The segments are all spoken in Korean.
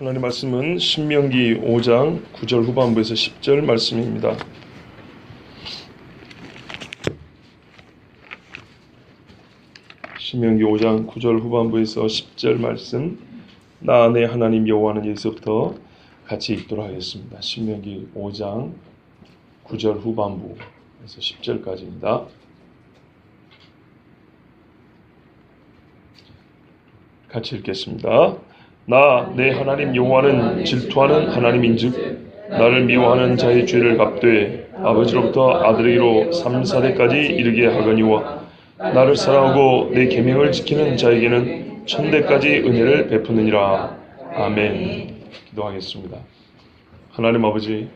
하나님 말씀은 신명기 5장 9절 후반부에서 10절 말씀입니다. 신명기 5장 9절 후반부에서 10절 말씀, 나 내 하나님 여호와는 여기서부터 같이 읽도록 하겠습니다. 신명기 5장 9절 후반부에서 10절까지입니다. 같이 읽겠습니다. 나 내 하나님 여호와는 질투하는 하나님인즉 나를 미워하는 자의 죄를 갚되 아버지로부터 아들에게로 3, 4대까지 이르게 하거니와 나를 사랑하고 내 계명을 지키는 자에게는 천대까지 은혜를 베푸느니라. 아멘. 기도하겠습니다. 하나님 아버지,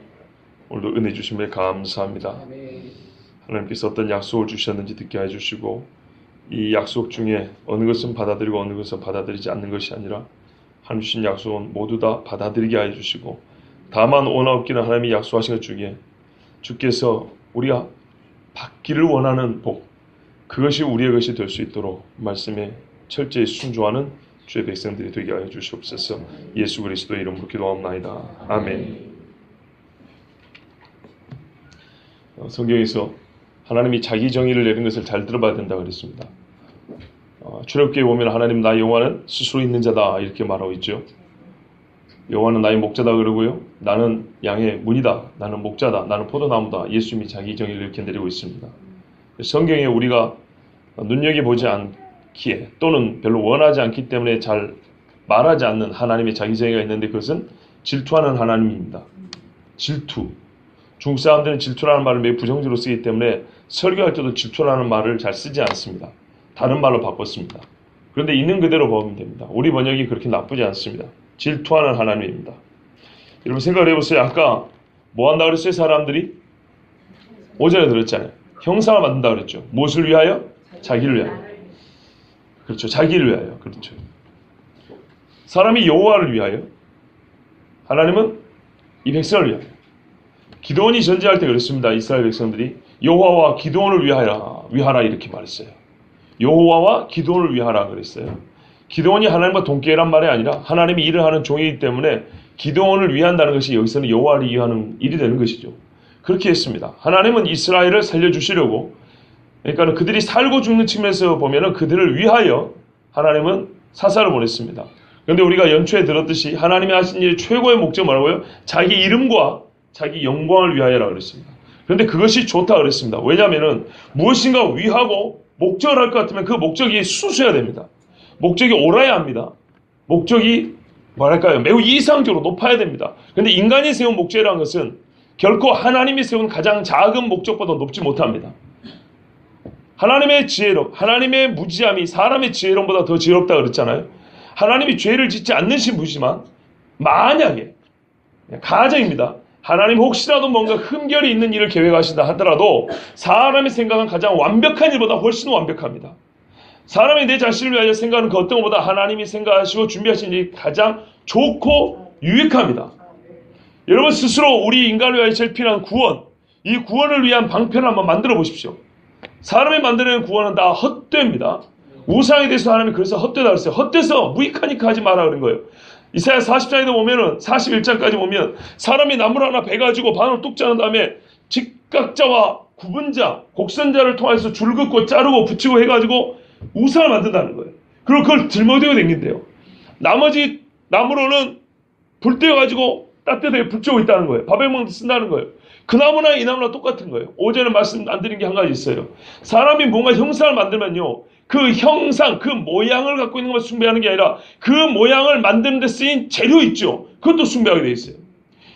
오늘도 은혜 주심에 감사합니다. 하나님께서 어떤 약속을 주셨는지 듣게 해주시고 이 약속 중에 어느 것은 받아들이고 어느 것은 받아들이지 않는 것이 아니라 하나님 주신 약속은 모두 다 받아들이게 해주시고 다만 원하옵기는 하나님이 약속하신 것 중에 주께서 우리가 받기를 원하는 복, 그것이 우리의 것이 될 수 있도록 말씀에 철저히 순종하는 주의 백성들이 되게 하여 주시옵소서. 예수 그리스도의 이름으로 기도하옵나이다. 아멘. 성경에서 하나님이 자기 정의를 내린 것을 잘 들어봐야 된다고 그랬습니다. 출애굽기에 보면 하나님 나 여호와는 스스로 있는 자다 이렇게 말하고 있죠. 여호와는 나의 목자다 그러고요. 나는 양의 문이다. 나는 목자다. 나는 포도나무다. 예수님이 자기 정의를 이렇게 내리고 있습니다. 성경에 우리가 눈여겨보지 않기에 또는 별로 원하지 않기 때문에 잘 말하지 않는 하나님의 자기 정의가 있는데 그것은 질투하는 하나님입니다. 질투. 중국 사람들은 질투라는 말을 매우 부정적으로 쓰기 때문에 설교할 때도 질투라는 말을 잘 쓰지 않습니다. 다른 말로 바꿨습니다. 그런데 있는 그대로 보면 됩니다. 우리 번역이 그렇게 나쁘지 않습니다. 질투하는 하나님입니다. 여러분 생각을 해보세요. 아까 뭐 한다고 그랬어요? 사람들이? 오전에 들었잖아요. 형상을 만든다고 그랬죠. 무엇을 위하여? 자기를 위하여. 그렇죠. 자기를 위하여. 그렇죠. 사람이 여호와를 위하여, 하나님은 이 백성을 위하여. 기드온이 전쟁할 때 그랬습니다. 이스라엘 백성들이 여호와와 기드온을 위하라 이렇게 말했어요. 여호와와 기드온을 위하라 그랬어요. 기드온이 하나님과 동기란 말이 아니라 하나님이 일을 하는 종이기 때문에 기드온을 위한다는 것이 여기서는 여호와를 위하는 일이 되는 것이죠. 그렇게 했습니다. 하나님은 이스라엘을 살려주시려고, 그러니까 그들이 살고 죽는 측면에서 보면 그들을 위하여 하나님은 사사를 보냈습니다. 그런데 우리가 연초에 들었듯이 하나님이 하신 일의 최고의 목적은 뭐라고요? 자기 이름과 자기 영광을 위하여라 그랬습니다. 그런데 그것이 좋다 그랬습니다. 왜냐하면 무엇인가 위하고 목적을 할 것 같으면 그 목적이 순수해야 됩니다. 목적이 옳아야 합니다. 목적이 뭐랄까요? 매우 이상적으로 높아야 됩니다. 그런데 인간이 세운 목적이라는 것은 결코 하나님이 세운 가장 작은 목적보다 높지 못합니다. 하나님의 지혜로, 하나님의 무지함이 사람의 지혜로보다 더 지혜롭다 그랬잖아요. 하나님이 죄를 짓지 않으신 분이지만 만약에 가정입니다. 하나님 혹시라도 뭔가 흠결이 있는 일을 계획하신다 하더라도 사람이 생각한 가장 완벽한 일보다 훨씬 완벽합니다. 사람이 내 자신을 위하여 생각하는 그 어떤 것보다 하나님이 생각하시고 준비하신 일이 가장 좋고 유익합니다. 여러분 스스로 우리 인간을 위하여 제일 필요한 구원, 이 구원을 위한 방편을 한번 만들어 보십시오. 사람이 만드는 구원은 다 헛되입니다. 우상에 대해서 하나님이 그래서 헛되다 그랬어요. 헛돼서 무익하니까 하지 마라 그런 거예요. 이사야 40장에도 보면은 41장까지 보면 사람이 나무를 하나 베가지고 반으로 뚝 자른 다음에 직각자와 구분자, 곡선자를 통해서 줄 긋고 자르고 붙이고 해가지고 우상을 만든다는 거예요. 그리고 그걸 들먹이고 댕긴대요. 나머지 나무로는 불 떼어가지고 따뜻하게 붙이고 있다는 거예요. 밥에 먹는 데 쓴다는 거예요. 그 나무나 이 나무나 똑같은 거예요. 오전에 말씀 안 드린 게 한 가지 있어요. 사람이 뭔가 형상을 만들면요. 그 형상, 그 모양을 갖고 있는 것만 숭배하는 게 아니라 그 모양을 만드는 데 쓰인 재료 있죠. 그것도 숭배하게 돼 있어요.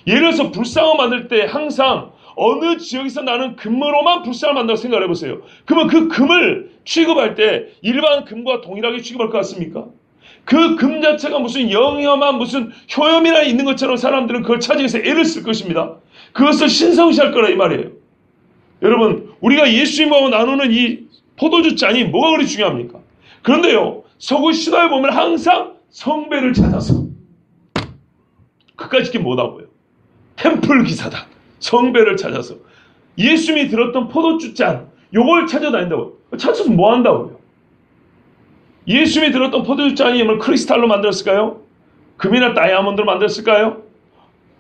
예를 들어서 불상을 만들 때 항상 어느 지역에서 나는 금으로만 불상을 만든다고 생각을 해보세요. 그러면 그 금을 취급할 때 일반 금과 동일하게 취급할 것 같습니까? 그 금 자체가 무슨 영험한 무슨 효염이나 있는 것처럼 사람들은 그걸 찾기 위해서 애를 쓸 것입니다. 그것을 신성시할 거라 이 말이에요. 여러분 우리가 예수님하고 나누는 이 포도주 잔이 뭐가 그리 중요합니까? 그런데요 서구 시대에 보면 항상 성배를 찾아서 그까짓 게 뭐다고요? 템플 기사다. 성배를 찾아서 예수님이 들었던 포도주 잔 요걸 찾아다닌다고요. 찾아서 뭐 한다고요? 예수님이 들었던 포도주 잔이 크리스탈로 만들었을까요? 금이나 다이아몬드로 만들었을까요?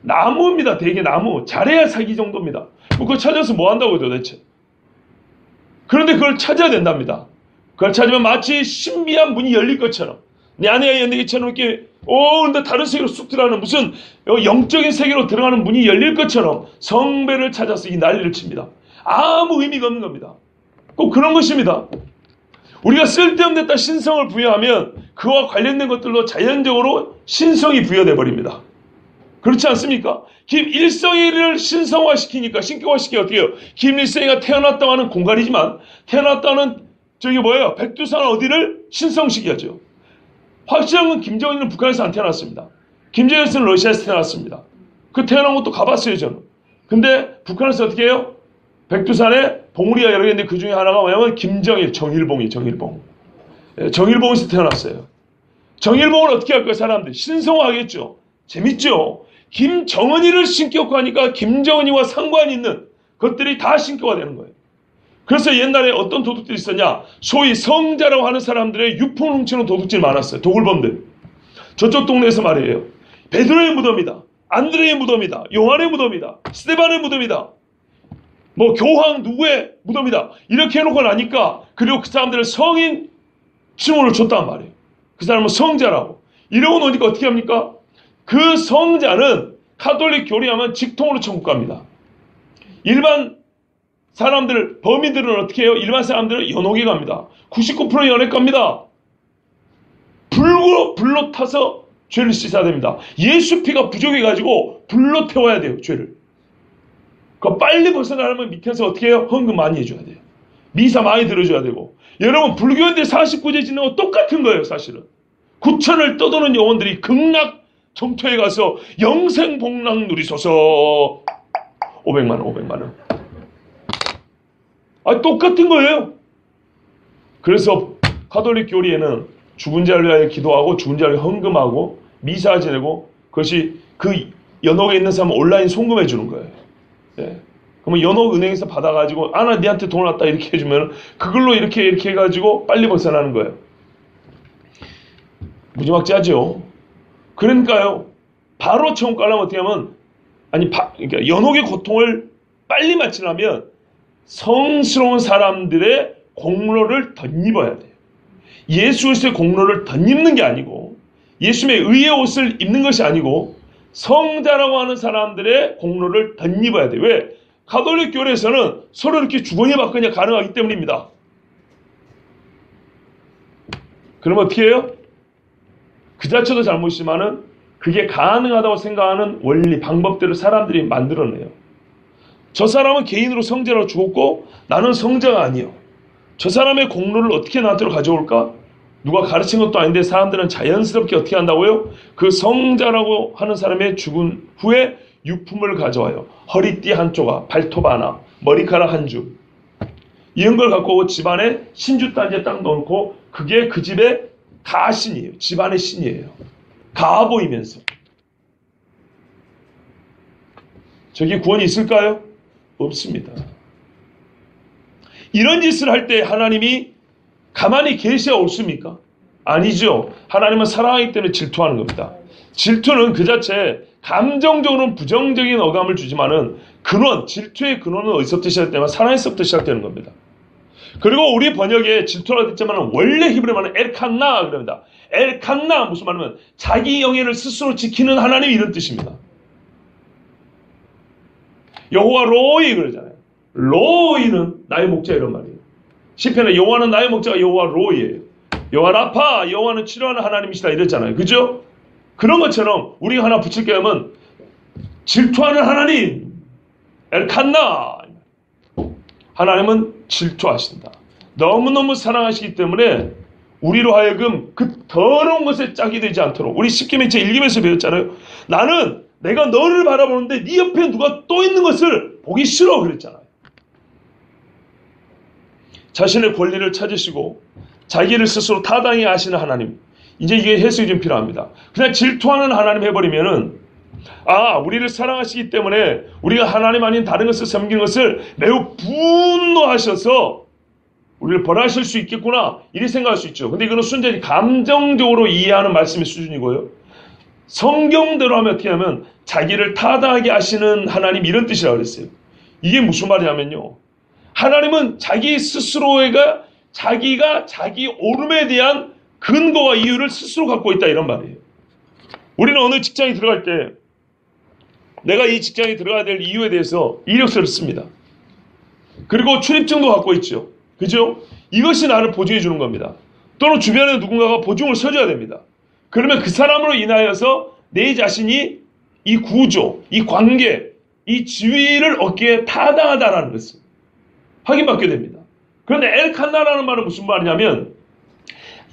나무입니다. 대개 나무. 잘해야 사기 정도입니다. 그걸 찾아서 뭐 한다고요 도대체? 그런데 그걸 찾아야 된답니다. 그걸 찾으면 마치 신비한 문이 열릴 것처럼, 내 안에 열린 것처럼 이렇게 근데 다른 세계로 쑥 들어가는, 무슨 영적인 세계로 들어가는 문이 열릴 것처럼 성배를 찾아서 이 난리를 칩니다. 아무 의미가 없는 겁니다. 꼭 그런 것입니다. 우리가 쓸데없는 데다 신성을 부여하면 그와 관련된 것들로 자연적으로 신성이 부여돼 버립니다. 그렇지 않습니까? 김일성이를 신성화시키니까, 신격화시키니까 어떻게 해요? 김일성이가 태어났다고 하는 공간이지만, 태어났다는 백두산 어디를 신성시켜야죠. 확실한 건 김정은은 북한에서 안 태어났습니다. 김정은은 러시아에서 태어났습니다. 그 태어난 것도 가봤어요 저는. 근데 북한에서 어떻게 해요? 백두산에 봉우리가 여러 개 있는데 그 중에 하나가 뭐냐면 김정일, 정일봉이 정일봉. 정일봉에서 태어났어요. 정일봉을 어떻게 할까요? 사람들이 신성화하겠죠. 재밌죠. 김정은이를 신격화하니까 김정은이와 상관이 있는 것들이 다 신격화되는 거예요. 그래서 옛날에 어떤 도둑들이 있었냐, 소위 성자라고 하는 사람들의 유품을 훔치는 도둑질이 많았어요. 도굴범들. 저쪽 동네에서 말이에요. 베드로의 무덤이다, 안드레의 무덤이다, 요한의 무덤이다, 스데반의 무덤이다, 뭐 교황 누구의 무덤이다, 이렇게 해놓고 나니까, 그리고 그 사람들을 성인 칭호를 줬단 말이에요. 그 사람은 성자라고. 이러고 노니까 어떻게 합니까? 그 성자는 가톨릭 교리하면 직통으로 천국 갑니다. 일반 사람들, 범인들은 어떻게 해요? 일반 사람들은 연옥에 갑니다. 99% 연옥 갑니다. 불로 타서 죄를 씻어야 됩니다. 예수 피가 부족해가지고 불로 태워야 돼요, 죄를. 그 빨리 벗어나려면 밑에서 어떻게 해요? 헌금 많이 해줘야 돼요. 미사 많이 들어줘야 되고. 여러분, 불교인들 49제 짓는 거 똑같은 거예요, 사실은. 구천을 떠도는 영혼들이 극락 정토에 가서 영생복락 누리소서. 500만 원. 똑같은 거예요. 그래서 가톨릭 교리에는 죽은 자를 위하여 기도하고 죽은 자를 헌금하고 미사 지내고, 그것이 그 연옥에 있는 사람은 온라인 송금해 주는 거예요. 예. 그러면 연옥 은행에서 받아가지고 나 니한테 돈 왔다 이렇게 해주면 그걸로 이렇게 해가지고 빨리 벗어나는 거예요. 무지막지하죠. 그러니까요, 바로 천국 가려면 어떻게 하면, 그러니까 연옥의 고통을 빨리 마치려면 성스러운 사람들의 공로를 덧입어야 돼요. 예수 그리스도의 공로를 덧입는 게 아니고, 예수님의 의의 옷을 입는 것이 아니고, 성자라고 하는 사람들의 공로를 덧입어야 돼요. 왜? 가톨릭 교회에서는 서로 이렇게 주거니 받거니 가능하기 때문입니다. 그럼 어떻게 해요? 그 자체도 잘못이지만은 그게 가능하다고 생각하는 원리, 방법들을 사람들이 만들어내요. 저 사람은 개인으로 성자로 죽었고 나는 성자가 아니에요. 저 사람의 공로를 어떻게 나한테로 가져올까? 누가 가르친 것도 아닌데 사람들은 자연스럽게 어떻게 한다고요? 그 성자라고 하는 사람의 죽은 후에 유품을 가져와요. 허리띠 한 조각, 발톱 하나, 머리카락 한 줄, 이런 걸 갖고 오고 집안에 신주단지에 딱 넣고, 그게 그 집의 가신이에요. 집안의 신이에요. 가아 보이면서. 저게 구원이 있을까요? 없습니다. 이런 짓을 할 때 하나님이 가만히 계셔 옳습니까? 아니죠. 하나님은 사랑하기 때문에 질투하는 겁니다. 질투는 그 자체 감정적으로는 부정적인 어감을 주지만은 질투의 근원은 어디서부터 시작되냐면 사랑에서부터 시작되는 겁니다. 그리고 우리 번역에 질투라고 했지만 원래 히브리 말은 엘칸나 그럽니다. 엘칸나 무슨 말이냐면 자기 영예를 스스로 지키는 하나님, 이런 뜻입니다. 여호와 로이 그러잖아요. 로이는 나의 목자, 이런 말이에요. 시편에 여호와는 나의 목자가 여호와 로이예요. 여호와 라파, 여호와는 치료하는 하나님이시다 이랬잖아요. 그죠? 그런 것처럼 우리가 하나 붙일 게 하면 질투하는 하나님, 엘칸나. 하나님은 질투하신다. 너무너무 사랑하시기 때문에 우리로 하여금 그 더러운 것에 짝이 되지 않도록, 우리 십계명체 1김에서 배웠잖아요. 나는 내가 너를 바라보는데 네 옆에 누가 또 있는 것을 보기 싫어 그랬잖아요. 자신의 권리를 찾으시고 자기를 스스로 타당히 아시는 하나님, 이제 이게 해석이 좀 필요합니다. 그냥 질투하는 하나님 해버리면은, 우리를 사랑하시기 때문에 우리가 하나님 아닌 다른 것을 섬기는 것을 매우 분노하셔서 우리를 벌하실 수 있겠구나, 이렇게 생각할 수 있죠. 근데 이거는 순전히 감정적으로 이해하는 말씀의 수준이고요. 성경대로 하면 어떻게 하면 자기를 타당하게 하시는 하나님, 이런 뜻이라고 그랬어요. 이게 무슨 말이냐면요, 하나님은 자기 스스로가 자기가 자기 옳음에 대한 근거와 이유를 스스로 갖고 있다, 이런 말이에요. 우리는 어느 직장에 들어갈 때 내가 이 직장에 들어가야 될 이유에 대해서 이력서를 씁니다. 그리고 출입증도 갖고 있죠. 그죠? 이것이 나를 보증해 주는 겁니다. 또는 주변에 누군가가 보증을 서줘야 됩니다. 그러면 그 사람으로 인하여서 내 자신이 이 구조, 이 관계, 이 지위를 얻기에 타당하다라는 것을 확인받게 됩니다. 그런데 엘칸나라는 말은 무슨 말이냐면,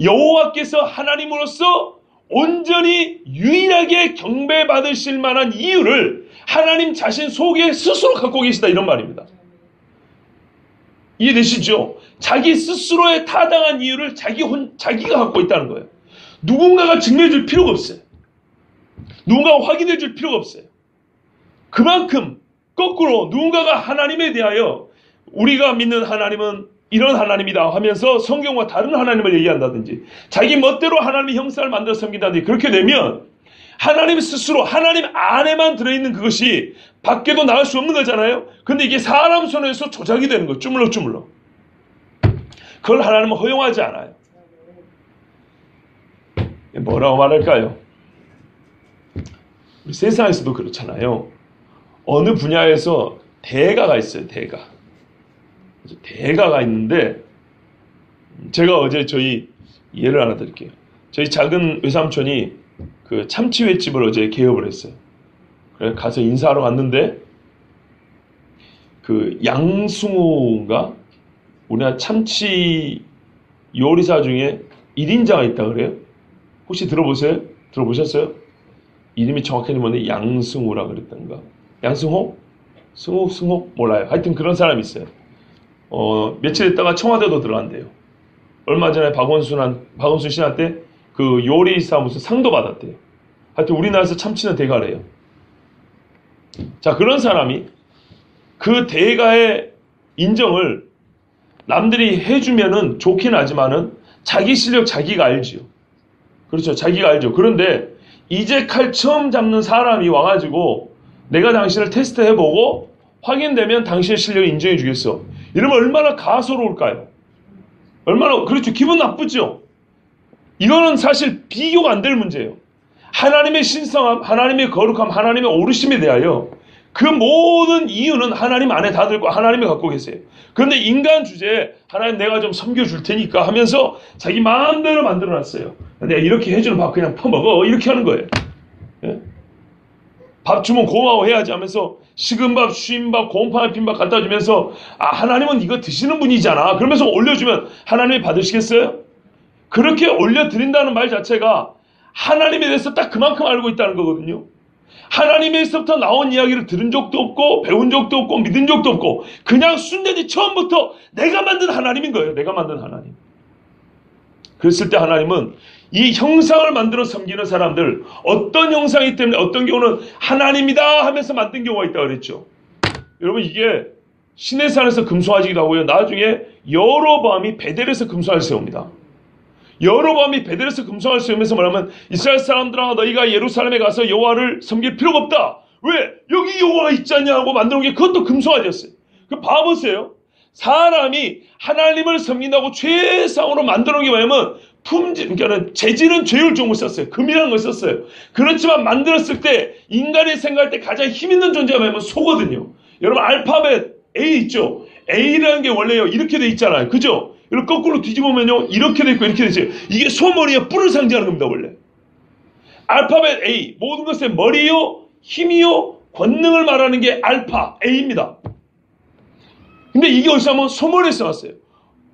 여호와께서 하나님으로서 온전히 유일하게 경배받으실 만한 이유를 하나님 자신 속에 스스로 갖고 계시다, 이런 말입니다. 이해되시죠? 자기 스스로의 타당한 이유를 자기가 갖고 있다는 거예요. 누군가가 증명해 줄 필요가 없어요. 누군가가 확인해 줄 필요가 없어요. 그만큼 거꾸로 누군가가 하나님에 대하여 우리가 믿는 하나님은 이런 하나님이다 하면서 성경과 다른 하나님을 얘기한다든지, 자기 멋대로 하나님의 형상을 만들어 섬긴다든지, 그렇게 되면 하나님 스스로 하나님 안에만 들어있는 그것이 밖에도 나갈 수 없는 거잖아요. 근데 이게 사람 손에서 조작이 되는 거예요. 주물럭주물럭. 그걸 하나님은 허용하지 않아요. 뭐라고 말할까요? 우리 세상에서도 그렇잖아요. 어느 분야에서 대가가 있어요. 대가가 있는데, 제가 어제 저희 예를 하나 드릴게요. 저희 작은 외삼촌이 그 참치횟집을 어제 개업을 했어요. 그래서 가서 인사하러 갔는데, 그 양승우인가? 우리나라 참치 요리사 중에 1인자가 있다 그래요? 혹시 들어보셨어요? 이름이 정확하게 뭐냐? 양승우라 그랬던가? 양승호? 승호? 몰라요. 하여튼 그런 사람이 있어요. 며칠 있다가 청와대도 들어간대요. 얼마 전에 박원순 씨한테 그 요리사 무슨 상도 받았대요. 하여튼 우리나라에서 참치는 대가래요. 자, 그런 사람이 그 대가의 인정을 남들이 해주면은 좋긴 하지만은 자기 실력 자기가 알지요. 그렇죠. 자기가 알죠. 그런데 이제 칼 처음 잡는 사람이 와가지고 내가 당신을 테스트해보고 확인되면 당신의 실력을 인정해 주겠어, 이러면 얼마나 가소로울까요? 그렇죠. 기분 나쁘죠. 이거는 사실 비교가 안 될 문제예요. 하나님의 신성함, 하나님의 거룩함, 하나님의 오르심에 대하여 그 모든 이유는 하나님 안에 다 들고 하나님이 갖고 계세요. 그런데 인간 주제에 하나님 내가 좀 섬겨줄 테니까 하면서 자기 마음대로 만들어놨어요. 내가 이렇게 해주는 밥 그냥 퍼먹어, 이렇게 하는 거예요. 예? 밥 주면 고마워해야지 하면서 식은밥, 쉰밥, 곰팡이 핀밥 갖다 주면서 하나님은 이거 드시는 분이잖아, 그러면서 올려주면 하나님이 받으시겠어요? 그렇게 올려드린다는 말 자체가 하나님에 대해서 딱 그만큼 알고 있다는 거거든요. 하나님에서부터 나온 이야기를 들은 적도 없고 배운 적도 없고 믿은 적도 없고 그냥 순전히 처음부터 내가 만든 하나님인 거예요. 내가 만든 하나님. 그랬을 때 하나님은 이 형상을 만들어 섬기는 사람들, 어떤 형상이기 때문에 어떤 경우는 하나님이다 하면서 만든 경우가 있다고 그랬죠. 여러분, 이게 시내산에서 금송아지기도 하고요, 나중에 여로보암이 베델에서 금송아지를 세웁니다. 여로보암이 베델에서 금송아지를 세우면서 뭐냐면, 이스라엘 사람들아 너희가 예루살렘에 가서 여호와를 섬길 필요가 없다. 왜? 여기 여호와가 있지 않냐 하고 만들어 놓은 게 그것도 금송아지였어요. 그 봐보세요. 사람이 하나님을 섬긴다고 최상으로 만들어 놓은 게 뭐냐면 그러니까 재질은 제일 좋은 걸 썼어요. 금이라는 걸 썼어요. 그렇지만 만들었을 때 인간이 생각할 때 가장 힘 있는 존재가 뭐냐면 소거든요. 여러분, 알파벳 A 있죠? A라는 게 원래요 이렇게 돼 있잖아요. 그죠? 이걸 거꾸로 뒤집으면요 이렇게 돼 있고 이렇게 돼 있어요. 이게 소머리와 뿔을 상징하는 겁니다. 원래 알파벳 A, 모든 것의 머리요 힘이요 권능을 말하는 게 알파 A입니다. 근데 이게 어디서 하면 소머리에서 나왔어요.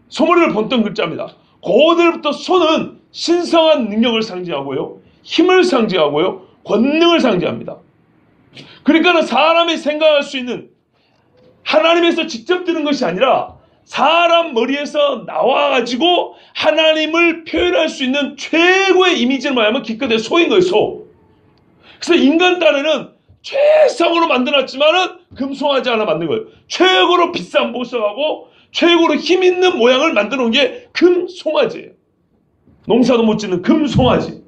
소머리를 본뜬 글자입니다. 그들부터 소는 신성한 능력을 상징하고요, 힘을 상징하고요, 권능을 상징합니다. 그러니까 사람이 생각할 수 있는, 하나님에서 직접 드는 것이 아니라 사람 머리에서 나와가지고 하나님을 표현할 수 있는 최고의 이미지는 뭐냐면 기껏해 소인 거예요. 소. 그래서 인간 딴에는 최상으로 만들었지만은 금송아지 하나 만든 거예요. 최고로 비싼 보석하고 최고로 힘 있는 모양을 만들어 놓은 게 금송아지예요. 농사도 못 짓는 금송아지.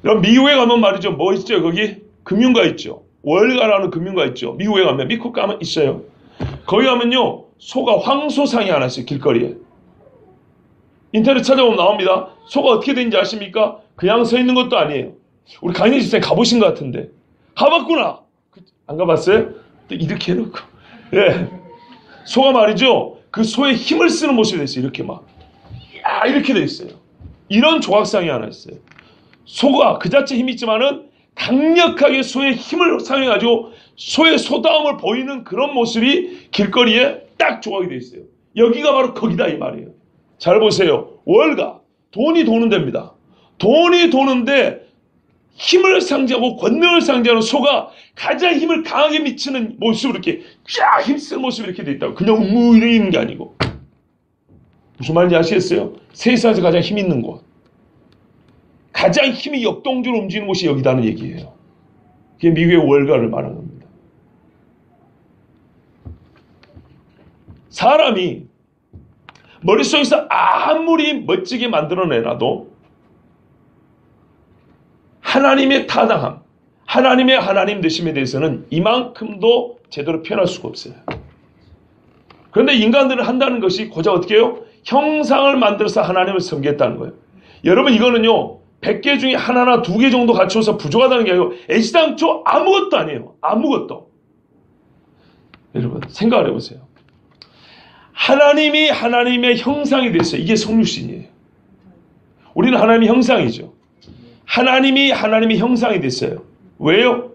그럼 미국에 가면 말이죠. 뭐 있죠? 거기 금융가 있죠. 월가라는 금융가 있죠. 미국에 가면, 미국 가면 있어요. 거기 가면요, 소가 황소상이 하나 있어요. 길거리에. 인터넷 찾아보면 나옵니다. 소가 어떻게 되는지 아십니까? 그냥 서 있는 것도 아니에요. 우리 강의 집사님 가보신 것 같은데. 가봤구나. 안 가봤어요? 또 이렇게 해놓고. 예. 소가 말이죠. 그 소의 힘을 쓰는 모습이 돼 있어요. 이렇게 막. 야, 이렇게 돼 있어요. 이런 조각상이 하나 있어요. 소가 그 자체 힘이 있지만은 강력하게 소의 힘을 사용해가지고 소의 소다움을 보이는 그런 모습이 길거리에 딱 조각이 돼 있어요. 여기가 바로 거기다 이 말이에요. 잘 보세요. 월가. 돈이 도는 데입니다. 돈이 도는데 힘을 상징하고 권능을 상징하는 소가 가장 힘을 강하게 미치는 모습으로 이렇게 쫙 힘쓰는 모습이 이렇게 돼 있다고. 그냥 있는 게 아니고. 무슨 말인지 아시겠어요? 세상에서 가장 힘 있는 곳. 가장 힘이 역동적으로 움직이는 곳이 여기다는 얘기예요. 그게 미국의 월가를 말하는 겁니다. 사람이 머릿속에서 아무리 멋지게 만들어내놔도 하나님의 타당함, 하나님의 하나님 되심에 대해서는 이만큼도 제대로 표현할 수가 없어요. 그런데 인간들은 한다는 것이 고작 어떻게 해요? 형상을 만들어서 하나님을 섬기겠다는 거예요. 여러분 이거는요, 100개 중에 하나나 2개 정도 갖춰서 부족하다는 게 아니고 애시당초 아무것도 아니에요. 아무것도. 여러분 생각을 해보세요. 하나님이 하나님의 형상이 됐어요. 이게 성육신이에요. 우리는 하나님의 형상이죠. 하나님이 하나님의 형상이 됐어요. 왜요?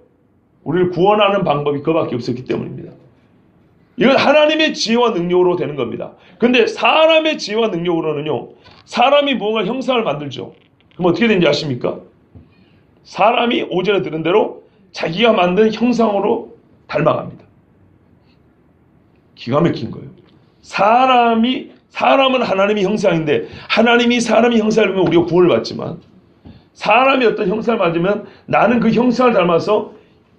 우리를 구원하는 방법이 그밖에 없었기 때문입니다. 이건 하나님의 지혜와 능력으로 되는 겁니다. 그런데 사람의 지혜와 능력으로는요, 사람이 무언가 형상을 만들죠. 그럼 어떻게 되는지 아십니까? 사람이 오전에 들은 대로 자기가 만든 형상으로 닮아갑니다. 기가 막힌 거예요. 사람은 하나님의 형상인데 하나님이 사람의 형상을 보면 우리가 구원을 받지만 사람이 어떤 형상을 받으면 나는 그 형상을 닮아서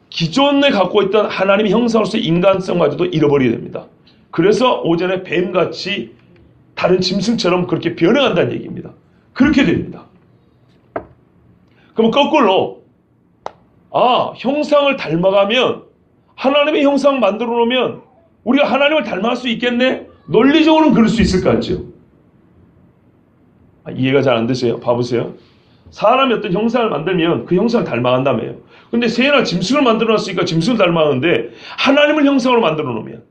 기존에 갖고 있던 하나님의 형상으로서 인간성마저도 잃어버리게 됩니다. 그래서 오전에 뱀같이 다른 짐승처럼 그렇게 변해간다는 얘기입니다. 그렇게 됩니다. 그럼 거꾸로 형상을 닮아가면 하나님의 형상을 만들어 놓으면 우리가 하나님을 닮아갈 수 있겠네? 논리적으로는 그럴 수 있을 것 같죠? 이해가 잘 안 되세요? 봐보세요. 사람이 어떤 형상을 만들면 그 형상을 닮아간다며요. 근데 새나 짐승을 만들어 놨으니까 짐승을 닮아가는데 하나님을 형상으로 만들어 놓으면,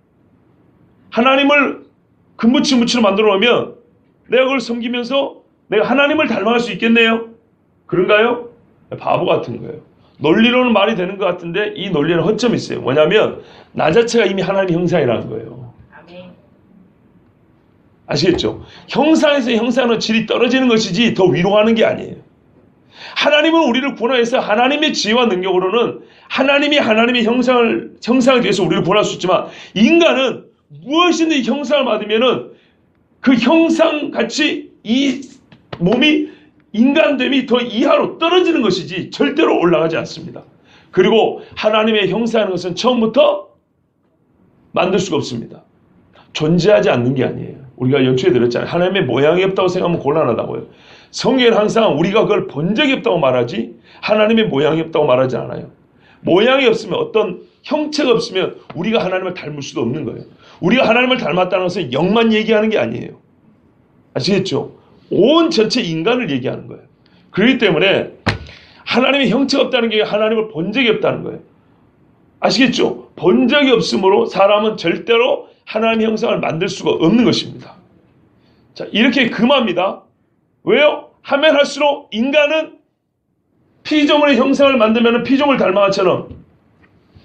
하나님을 근무치무치로 만들어 놓으면 내가 그걸 섬기면서 내가 하나님을 닮아갈 수 있겠네요? 그런가요? 바보 같은 거예요. 논리로는 말이 되는 것 같은데 이 논리는 허점이 있어요. 뭐냐면 나 자체가 이미 하나님의 형상이라는 거예요. 아시겠죠? 형상에서 형상은 질이 떨어지는 것이지 더 위로 가는 게 아니에요. 하나님은 우리를 구원해서 하나님의 지혜와 능력으로는 하나님이 하나님의 형상에 대해서 우리를 구원할 수 있지만 인간은 무엇이든지 형상을 받으면은 그 형상같이 이 몸이 인간됨이 더 이하로 떨어지는 것이지 절대로 올라가지 않습니다. 그리고 하나님의 형상이라는 것은 처음부터 만들 수가 없습니다. 존재하지 않는 게 아니에요. 우리가 연초에 들었잖아요. 하나님의 모양이 없다고 생각하면 곤란하다고요. 성경은 항상 우리가 그걸 본 적이 없다고 말하지 하나님의 모양이 없다고 말하지 않아요. 모양이 없으면, 어떤 형체가 없으면 우리가 하나님을 닮을 수도 없는 거예요. 우리가 하나님을 닮았다는 것은 영만 얘기하는 게 아니에요. 아시겠죠? 온 전체 인간을 얘기하는 거예요. 그렇기 때문에 하나님의 형체가 없다는 게 하나님을 본 적이 없다는 거예요. 아시겠죠? 본 적이 없으므로 사람은 절대로 하나님의 형상을 만들 수가 없는 것입니다. 자, 이렇게 금합니다. 왜요? 하면 할수록 인간은 피조물의 형상을 만들면 피조물 닮아처럼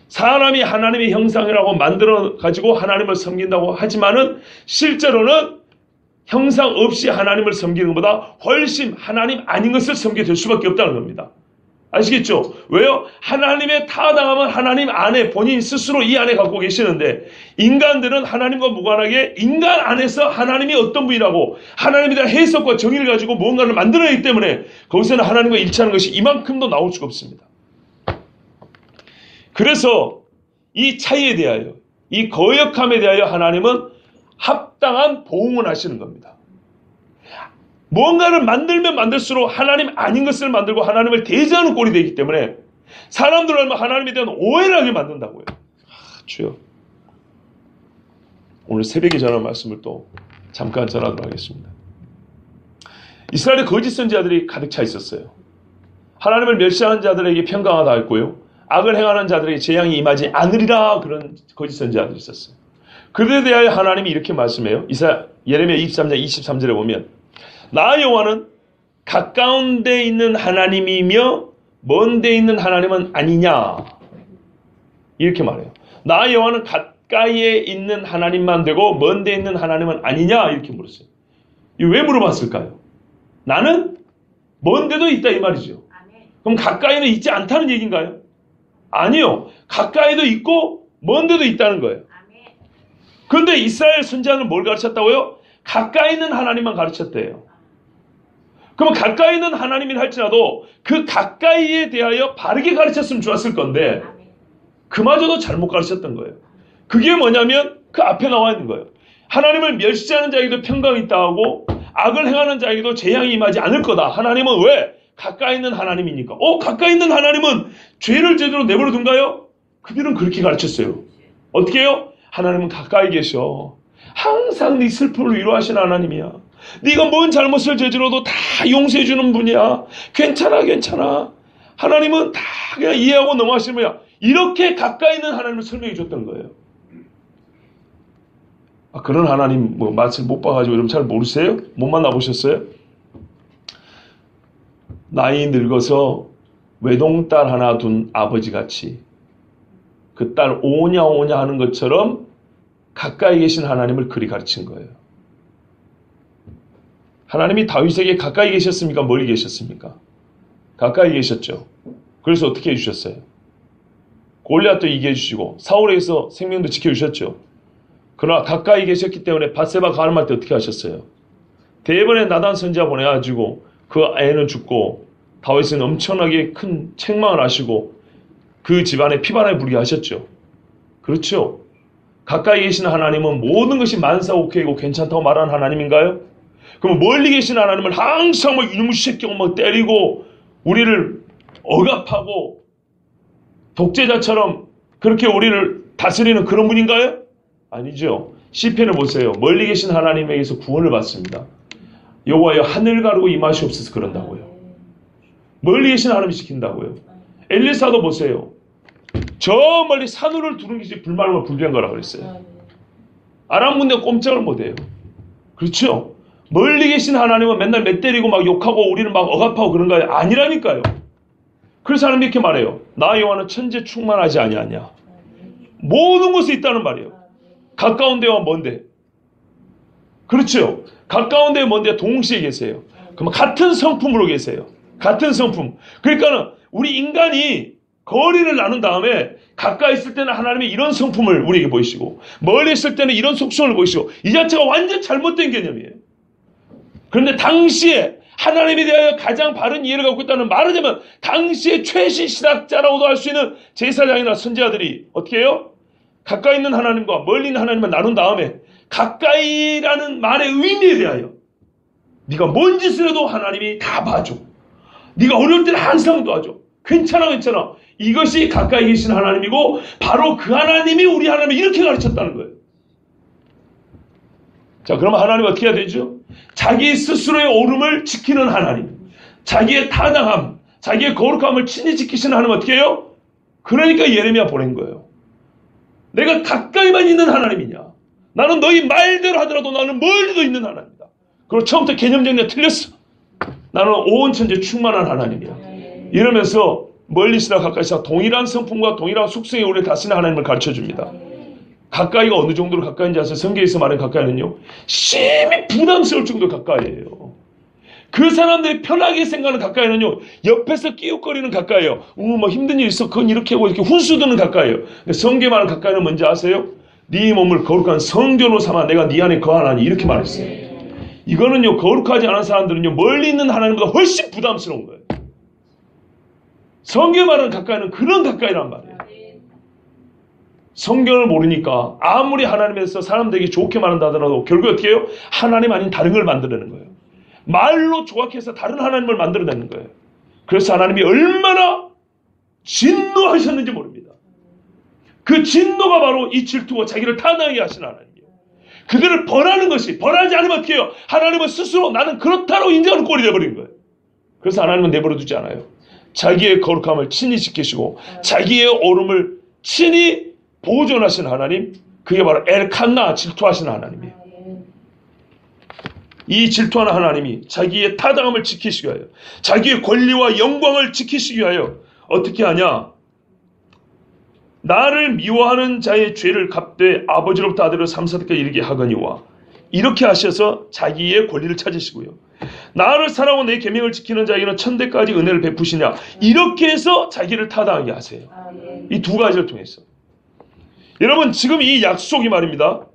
사람이 하나님의 형상이라고 만들어 가지고 하나님을 섬긴다고 하지만은 실제로는 형상 없이 하나님을 섬기는 것보다 훨씬 하나님 아닌 것을 섬기게 될 수밖에 없다는 겁니다. 아시겠죠? 왜요? 하나님의 타당함은 하나님 안에 본인 스스로 이 안에 갖고 계시는데 인간들은 하나님과 무관하게 인간 안에서 하나님이 어떤 분이라고 하나님에 대한 해석과 정의를 가지고 무언가를 만들어내기 때문에 거기서는 하나님과 일치하는 것이 이만큼도 나올 수가 없습니다. 그래서 이 차이에 대하여, 이 거역함에 대하여 하나님은 합당한 보응을 하시는 겁니다. 뭔가를 만들면 만들수록 하나님 아닌 것을 만들고 하나님을 대지하는 꼴이 되기 때문에 사람들을 하나님에 대한 오해를 하게 만든다고요. 주여, 오늘 새벽에 전한 말씀을 또 잠깐 전하도록 하겠습니다. 이스라엘의 거짓 선지자들이 가득 차 있었어요. 하나님을 멸시하는 자들에게 평강을 당했고요, 악을 행하는 자들에게 재앙이 임하지 않으리라, 그런 거짓 선지자들이 있었어요. 그들에 대하여 하나님이 이렇게 말씀해요. 예레미야 23장 23절에 보면 나 여호와는 가까운 데 있는 하나님이며 먼 데 있는 하나님은 아니냐, 이렇게 말해요. 나 여호와는 가까이에 있는 하나님만 되고 먼 데 있는 하나님은 아니냐, 이렇게 물었어요. 왜 물어봤을까요? 나는 먼 데도 있다, 이 말이죠. 그럼 가까이는 있지 않다는 얘기인가요? 아니요. 가까이도 있고 먼 데도 있다는 거예요. 그런데 이스라엘 선지자는 뭘 가르쳤다고요? 가까이 있는 하나님만 가르쳤대요. 그러면 가까이 있는 하나님이라 할지라도 그 가까이에 대하여 바르게 가르쳤으면 좋았을 건데 그마저도 잘못 가르쳤던 거예요. 그게 뭐냐면 그 앞에 나와 있는 거예요. 하나님을 멸시하는 자에게도 평강이 있다 하고 악을 행하는 자에게도 재앙이 임하지 않을 거다. 하나님은 왜? 가까이 있는 하나님이니까. 가까이 있는 하나님은 죄를 제대로 내버려 둔가요? 그들은 그렇게 가르쳤어요. 어떻게 해요? 하나님은 가까이 계셔. 항상 네 슬픔을 위로하시는 하나님이야. 네가 뭔 잘못을 저지러도 다 용서해 주는 분이야. 괜찮아, 괜찮아. 하나님은 다 그냥 이해하고 넘어가시는 분이야. 이렇게 가까이 있는 하나님을 설명해 줬던 거예요. 그런 하나님 맛을 못 봐가지고 여러분 잘 모르세요? 못 만나보셨어요? 나이 늙어서 외동딸 하나 둔 아버지같이 그 딸 오냐 오냐 하는 것처럼 가까이 계신 하나님을 그리 가르친 거예요. 하나님이 다윗에게 가까이 계셨습니까? 멀리 계셨습니까? 가까이 계셨죠. 그래서 어떻게 해주셨어요? 골리앗도 이기해 주시고 사울에게서 생명도 지켜주셨죠. 그러나 가까이 계셨기 때문에 밧세바 가늠할 때 어떻게 하셨어요? 대번에 나단 선지자 보내가지고 그 애는 죽고 다윗은 엄청나게 큰 책망을 하시고 그 집안에 피바람이 불게 하셨죠. 그렇죠. 가까이 계신 하나님은 모든 것이 만사오케이고 괜찮다고 말하는 하나님인가요? 그럼 멀리 계신 하나님을 항상 막 이놈의 새끼가 막 때리고 우리를 억압하고 독재자처럼 그렇게 우리를 다스리는 그런 분인가요? 아니죠. 시편을 보세요. 멀리 계신 하나님에게서 구원을 받습니다. 여호와여 하늘 가르고 임하시옵소서 그런다고요. 멀리 계신 하나님이 시킨다고요. 엘리사도 보세요. 저 멀리 산후를 두른 것이 불말과 불병거라고 그랬어요. 아람 군대 꼼짝을 못해요. 그렇죠? 멀리 계신 하나님은 맨날 맷때리고 막 욕하고 우리를 막 억압하고 그런가요? 아니라니까요. 그래서 하나님 이렇게 말해요. 나 여호와는 천지에 충만하지 아니하냐. 모든 곳에 있다는 말이에요. 가까운 데와 먼 데. 그렇죠? 가까운 데와 먼 데 동시에 계세요. 그러면 같은 성품으로 계세요. 같은 성품. 그러니까는 우리 인간이 거리를 나눈 다음에 가까이 있을 때는 하나님의 이런 성품을 우리에게 보이시고 멀리 있을 때는 이런 속성을 보이시고 이 자체가 완전 잘못된 개념이에요. 그런데 당시에 하나님에 대하여 가장 바른 이해를 갖고 있다는 말하자면 당시의 최신 신학자라고도 할 수 있는 제사장이나 선지자들이 어떻게 해요? 가까이 있는 하나님과 멀리 있는 하나님을 나눈 다음에 가까이라는 말의 의미에 대하여 네가 뭔 짓을 해도 하나님이 다 봐줘. 네가 어려울 때는 항상 도와줘. 괜찮아 괜찮아. 이것이 가까이 계신 하나님이고 바로 그 하나님이 우리 하나님을 이렇게 가르쳤다는 거예요. 자, 그러면 하나님은 어떻게 해야 되죠? 자기 스스로의 옳음을 지키는 하나님, 자기의 타당함, 자기의 거룩함을 친히 지키시는 하나님은 어떻게 해요? 그러니까 예레미야 보낸 거예요. 내가 가까이만 있는 하나님이냐? 나는 너희 말대로 하더라도 나는 멀리도 있는 하나님이다. 그리고 처음부터 개념 정리가 틀렸어. 나는 온 천지에 충만한 하나님이야. 이러면서 멀리시나 가까이시나 동일한 성품과 동일한 속성의 우리를 다스리는 하나님을 가르쳐줍니다. 가까이가 어느 정도로 가까이인지 아세요? 성경에서 말하는 가까이는요, 심히 부담스러울 정도로 가까이예요. 그 사람들이 편하게 생각하는 가까이는요, 옆에서 끼웃거리는 가까이예요. 뭐 힘든 일 있어, 그건 이렇게 하고 이렇게 훈수드는 가까이예요. 근데 성경에 말하는 가까이는 뭔지 아세요? 네 몸을 거룩한 성전으로 삼아 내가 네 안에 거하나니 이렇게 말했어요. 이거는요, 거룩하지 않은 사람들은요, 멀리 있는 하나님보다 훨씬 부담스러운 거예요. 성경에 말하는 가까이는 그런 가까이란 말이에요. 성경을 모르니까 아무리 하나님에서 사람들에게 좋게 말한다 하더라도 결국 어떻게 해요? 하나님 아닌 다른 걸 만들어내는 거예요. 말로 조각해서 다른 하나님을 만들어내는 거예요. 그래서 하나님이 얼마나 진노하셨는지 모릅니다. 그 진노가 바로 이 질투와 자기를 타당하게 하신 하나님이에요. 그들을 벌하는 것이, 벌하지 않으면 어떻게 해요? 하나님은 스스로 나는 그렇다고 인정하는 꼴이 되어버린 거예요. 그래서 하나님은 내버려 두지 않아요. 자기의 거룩함을 친히 지키시고 자기의 오름을 친히 보존하신 하나님, 그게 바로 엘칸나, 질투하시는 하나님이에요. 이 질투하는 하나님이 자기의 타당함을 지키시기 위하여, 자기의 권리와 영광을 지키시기 위하여 어떻게 하냐? 나를 미워하는 자의 죄를 갚되 아버지로부터 아들로 3, 4대까지 이르게 하거니와, 이렇게 하셔서 자기의 권리를 찾으시고요. 나를 사랑하고 내 계명을 지키는 자에게는 1000대까지 은혜를 베푸시냐, 이렇게 해서 자기를 타당하게 하세요. 이 두 가지를 통해서. 여러분, 지금 이 약속이 말입니다.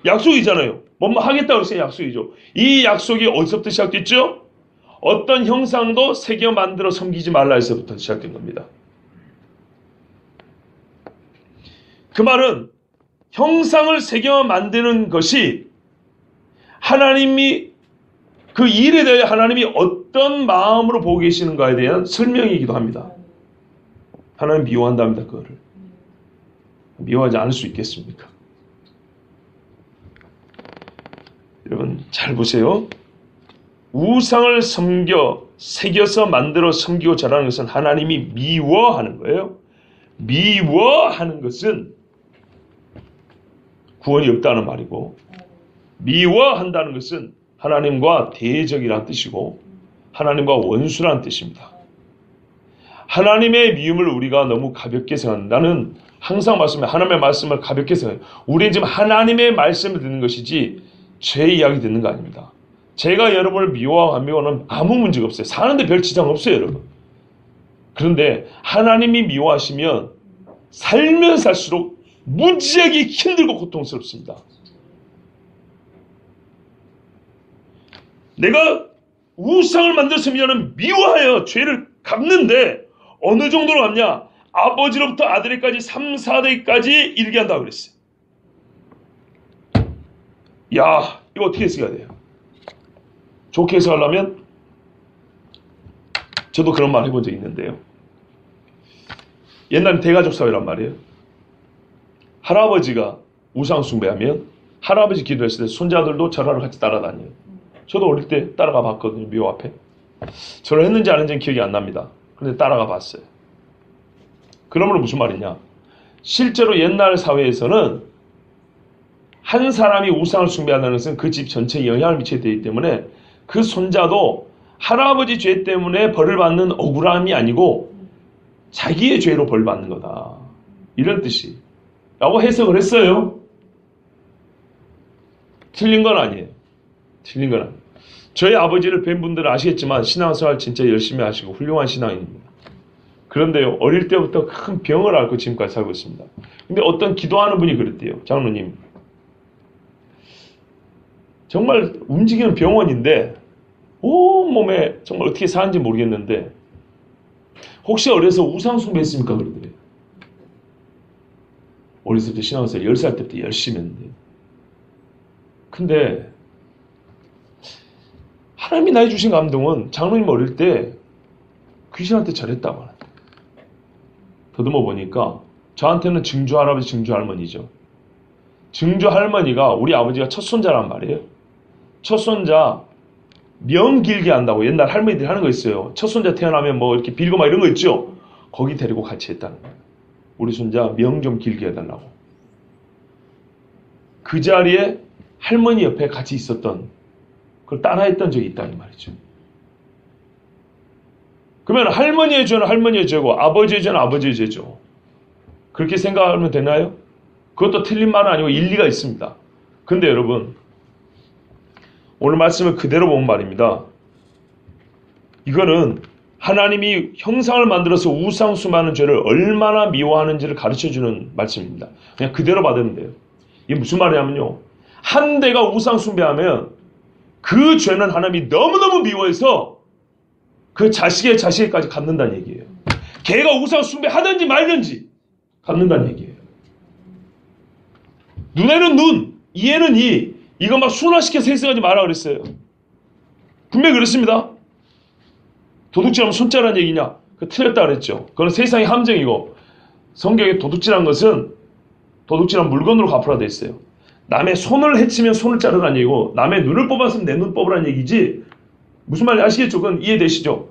약속이잖아요. 뭐뭐 하겠다고 했어요. 약속이죠. 이 약속이 어디서부터 시작됐죠? 어떤 형상도 새겨 만들어 섬기지 말라 해서부터 시작된 겁니다. 그 말은 형상을 새겨 만드는 것이 하나님이, 그 일에 대해 하나님이 어떤 마음으로 보고 계시는가에 대한 설명이기도 합니다. 하나님 미워한답니다. 그거를. 미워하지 않을 수 있겠습니까? 여러분 잘 보세요. 우상을 섬겨 새겨서 만들어 섬기고 자라는 것은 하나님이 미워하는 거예요. 미워하는 것은 구원이 없다는 말이고, 미워한다는 것은 하나님과 대적이라는 뜻이고 하나님과 원수라는 뜻입니다. 하나님의 미움을 우리가 너무 가볍게 생각한다는, 항상 말씀해, 하나님의 말씀을 가볍게 생각해요. 우리는 지금 하나님의 말씀을 듣는 것이지 제 이야기 듣는 거 아닙니다. 제가 여러분을 미워하고 안 미워하는 아무 문제가 없어요. 사는데 별 지장 없어요, 여러분. 그런데 하나님이 미워하시면 살면 살수록 무지하게 힘들고 고통스럽습니다. 내가 우상을 만들었으면 미워하여 죄를 갚는데 어느 정도로 갚냐? 아버지로부터 아들에까지 3, 4대까지 이르게 한다고 그랬어요. 야, 이거 어떻게 해석해야 돼요? 좋게 해석하려면 저도 그런 말 해본 적이 있는데요. 옛날에 대가족 사회란 말이에요. 할아버지가 우상 숭배하면 할아버지 기도했을 때 손자들도 절하러 같이 따라다녀요. 저도 어릴 때 따라가 봤거든요. 묘 앞에. 저를 했는지 안 했는지는 기억이 안 납니다. 그런데 따라가 봤어요. 그러므로 무슨 말이냐? 실제로 옛날 사회에서는 한 사람이 우상을 숭배한다는 것은 그 집 전체에 영향을 미치게 되기 때문에 그 손자도 할아버지 죄 때문에 벌을 받는 억울함이 아니고 자기의 죄로 벌 받는 거다. 이런 뜻이. 라고 해석을 했어요. 틀린 건 아니에요. 틀린 건 아니에요. 저희 아버지를 뵌 분들은 아시겠지만 신앙생활 진짜 열심히 하시고 훌륭한 신앙인입니다. 그런데요, 어릴 때부터 큰 병을 앓고 지금까지 살고 있습니다. 근데 어떤 기도하는 분이 그랬대요. 장로님, 정말 움직이는 병원인데 온몸에 정말 어떻게 사는지 모르겠는데 혹시 어려서 우상 숭배했습니까? 그러더래요. 어렸을 때 신앙생활 10살 때부터 열심히 했는데, 근데 하나님이 나에 주신 감동은 장로님 어릴 때 귀신한테 절했다고 하는데, 더듬어 보니까 저한테는 증조 할아버지, 증조 할머니죠. 증조 할머니가 우리 아버지가 첫 손자란 말이에요. 첫 손자 명 길게 한다고 옛날 할머니들이 하는 거 있어요. 첫 손자 태어나면 뭐 이렇게 빌고 막 이런 거 있죠. 거기 데리고 같이 했다는 거예요. 우리 손자 명 좀 길게 해달라고. 그 자리에 할머니 옆에 같이 있었던, 그걸 따라했던 적이 있다 이 말이죠. 그러면 할머니의 죄는 할머니의 죄고 아버지의 죄는 아버지의 죄죠. 그렇게 생각하면 되나요? 그것도 틀린 말은 아니고 일리가 있습니다. 근데 여러분, 오늘 말씀을 그대로 본 말입니다. 이거는 하나님이 형상을 만들어서 우상 숭배하는 죄를 얼마나 미워하는지를 가르쳐주는 말씀입니다. 그냥 그대로 받으면 돼요. 이게 무슨 말이냐면요, 한 대가 우상 숭배하면 그 죄는 하나님이 너무너무 미워해서 그 자식의 자식에까지 갚는다는 얘기예요. 걔가 우상 숭배하든지 말든지 갚는다는 얘기예요. 눈에는 눈, 이에는 이. 이거 막 순화시켜서 해석하지 마라 그랬어요. 분명히 그렇습니다. 도둑질하면 손자라는 얘기냐? 그 틀렸다 그랬죠. 그건 세상의 함정이고, 성경에 도둑질한 것은 도둑질한 물건으로 갚으라 돼 있어요. 남의 손을 해치면 손을 자르라는 얘기고, 남의 눈을 뽑았으면 내 눈 뽑으라는 얘기지. 무슨 말인지 아시겠죠? 그건 이해되시죠?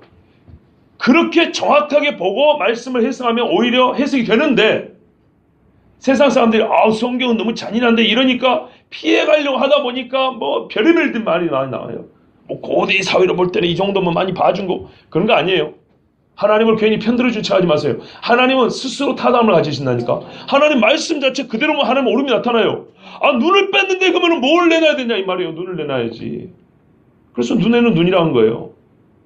그렇게 정확하게 보고 말씀을 해석하면 오히려 해석이 되는데, 세상 사람들이 성경은 너무 잔인한데 이러니까 피해가려고 하다 보니까 뭐 별의별 말이 나와요. 뭐 고대 사회로 볼 때는 이 정도면 많이 봐준 거, 그런 거 아니에요. 하나님을 괜히 편들어준 척 하지 마세요. 하나님은 스스로 타담을 가지신다니까. 하나님 말씀 자체 그대로면 하나님 오름이 나타나요. 눈을 뺐는데 그러면 뭘 내놔야 되냐 이 말이에요. 눈을 내놔야지. 그래서 눈에는 눈이라는 거예요.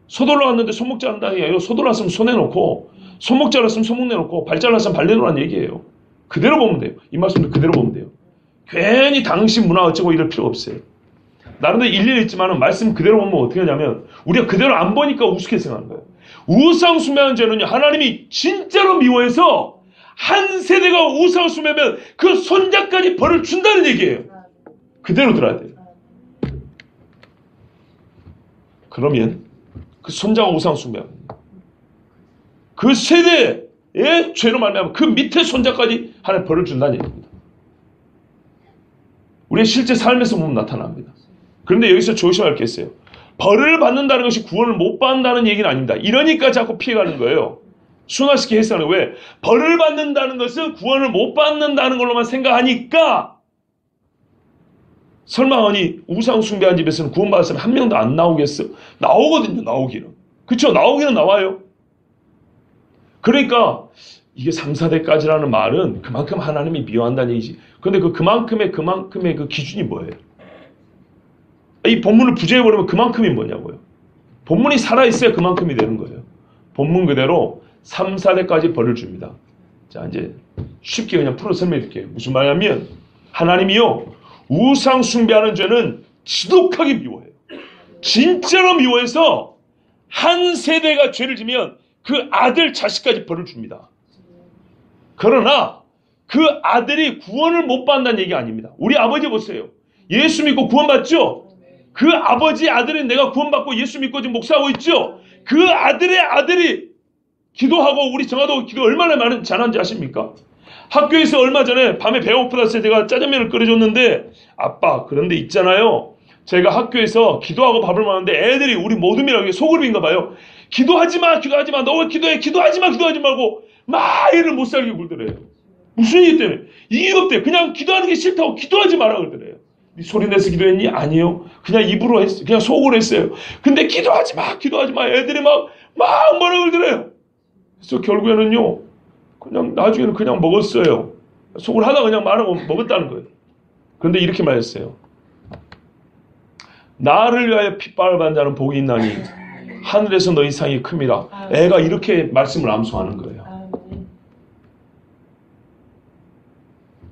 소돌로 왔는데 손목 자른다는 게 아니라 소돌 왔으면 손 내놓고, 손목 잘랐으면 손목 내놓고, 발 잘랐으면 발 내놓으라는 얘기예요. 그대로 보면 돼요. 이 말씀도 그대로 보면 돼요. 괜히 당신 문화 어쩌고 이럴 필요 없어요. 나름대로 일리는 있지만 말씀 그대로 보면 어떻게 하냐면, 우리가 그대로 안 보니까 우습게 생각하는 거예요. 우상 숭배하는 죄는요, 하나님이 진짜로 미워해서 한 세대가 우상 숭배하면 그 손자까지 벌을 준다는 얘기예요. 그대로 들어야 돼요. 그러면 그 손자가 우상 숭배하면 그 세대의 죄로 말미암아 그 밑에 손자까지 하나님 벌을 준다는 얘기입니다. 우리의 실제 삶에서 보면 나타납니다. 그런데 여기서 조심할 게 있어요. 벌을 받는다는 것이 구원을 못 받는다는 얘기는 아닙니다. 이러니까 자꾸 피해가는 거예요. 순화시키게 해석하는 거예요. 왜? 벌을 받는다는 것은 구원을 못 받는다는 걸로만 생각하니까, 설마 우상 숭배한 집에서는 구원받을 사람이 한 명도 안 나오겠어? 나오거든요. 나오기는. 그렇죠? 나오기는 나와요. 그러니까 이게 3, 4대까지라는 말은 그만큼 하나님이 미워한다는 얘기지. 그런데 그만큼의 그 기준이 뭐예요? 이 본문을 부재해버리면 그만큼이 뭐냐고요. 본문이 살아있어야 그만큼이 되는 거예요. 본문 그대로 3, 4대까지 벌을 줍니다. 자, 이제 쉽게 그냥 풀어 설명해 드릴게요. 무슨 말이냐면, 하나님이요, 우상 숭배하는 죄는 지독하게 미워해요. 진짜로 미워해서 한 세대가 죄를 지면 그 아들, 자식까지 벌을 줍니다. 그러나 그 아들이 구원을 못 받는다는 얘기가 아닙니다. 우리 아버지 보세요. 예수 믿고 구원받죠? 그 아버지 아들은 내가 구원받고 예수 믿고 지금 목사하고 있죠? 그 아들의 아들이 기도하고 우리 정화도 기도 얼마나 잘하는지 아십니까? 학교에서 얼마 전에 밤에 배고프다서 제가 짜장면을 끓여줬는데, 아빠, 그런데 있잖아요. 제가 학교에서 기도하고 밥을 먹는데 애들이 우리 모둠이라고 소그룹인가 봐요. 기도하지 마, 기도하지 마. 너 왜 기도해? 기도하지 마, 기도하지 말고 막 애를 못 살게 굴더래요. 무슨 이유 때문에? 이유 없대. 그냥 기도하는 게 싫다고 기도하지 마라 그러더래요. 네 소리 내서 기도했니? 아니요. 그냥 입으로 했어요. 그냥 속으로 했어요. 근데 기도하지 마, 기도하지 마. 애들이 막 뭐라 그러더래요. 그래서 결국에는요, 그냥 나중에는 그냥 먹었어요. 속으로 하다가 그냥 말하고 먹었다는 거예요. 그런데 이렇게 말했어요. 나를 위하여 핏방울 받는 자는 복이 있나니 하늘에서 너희 상이 큼이라. 애가 이렇게 말씀을 암송하는 거예요.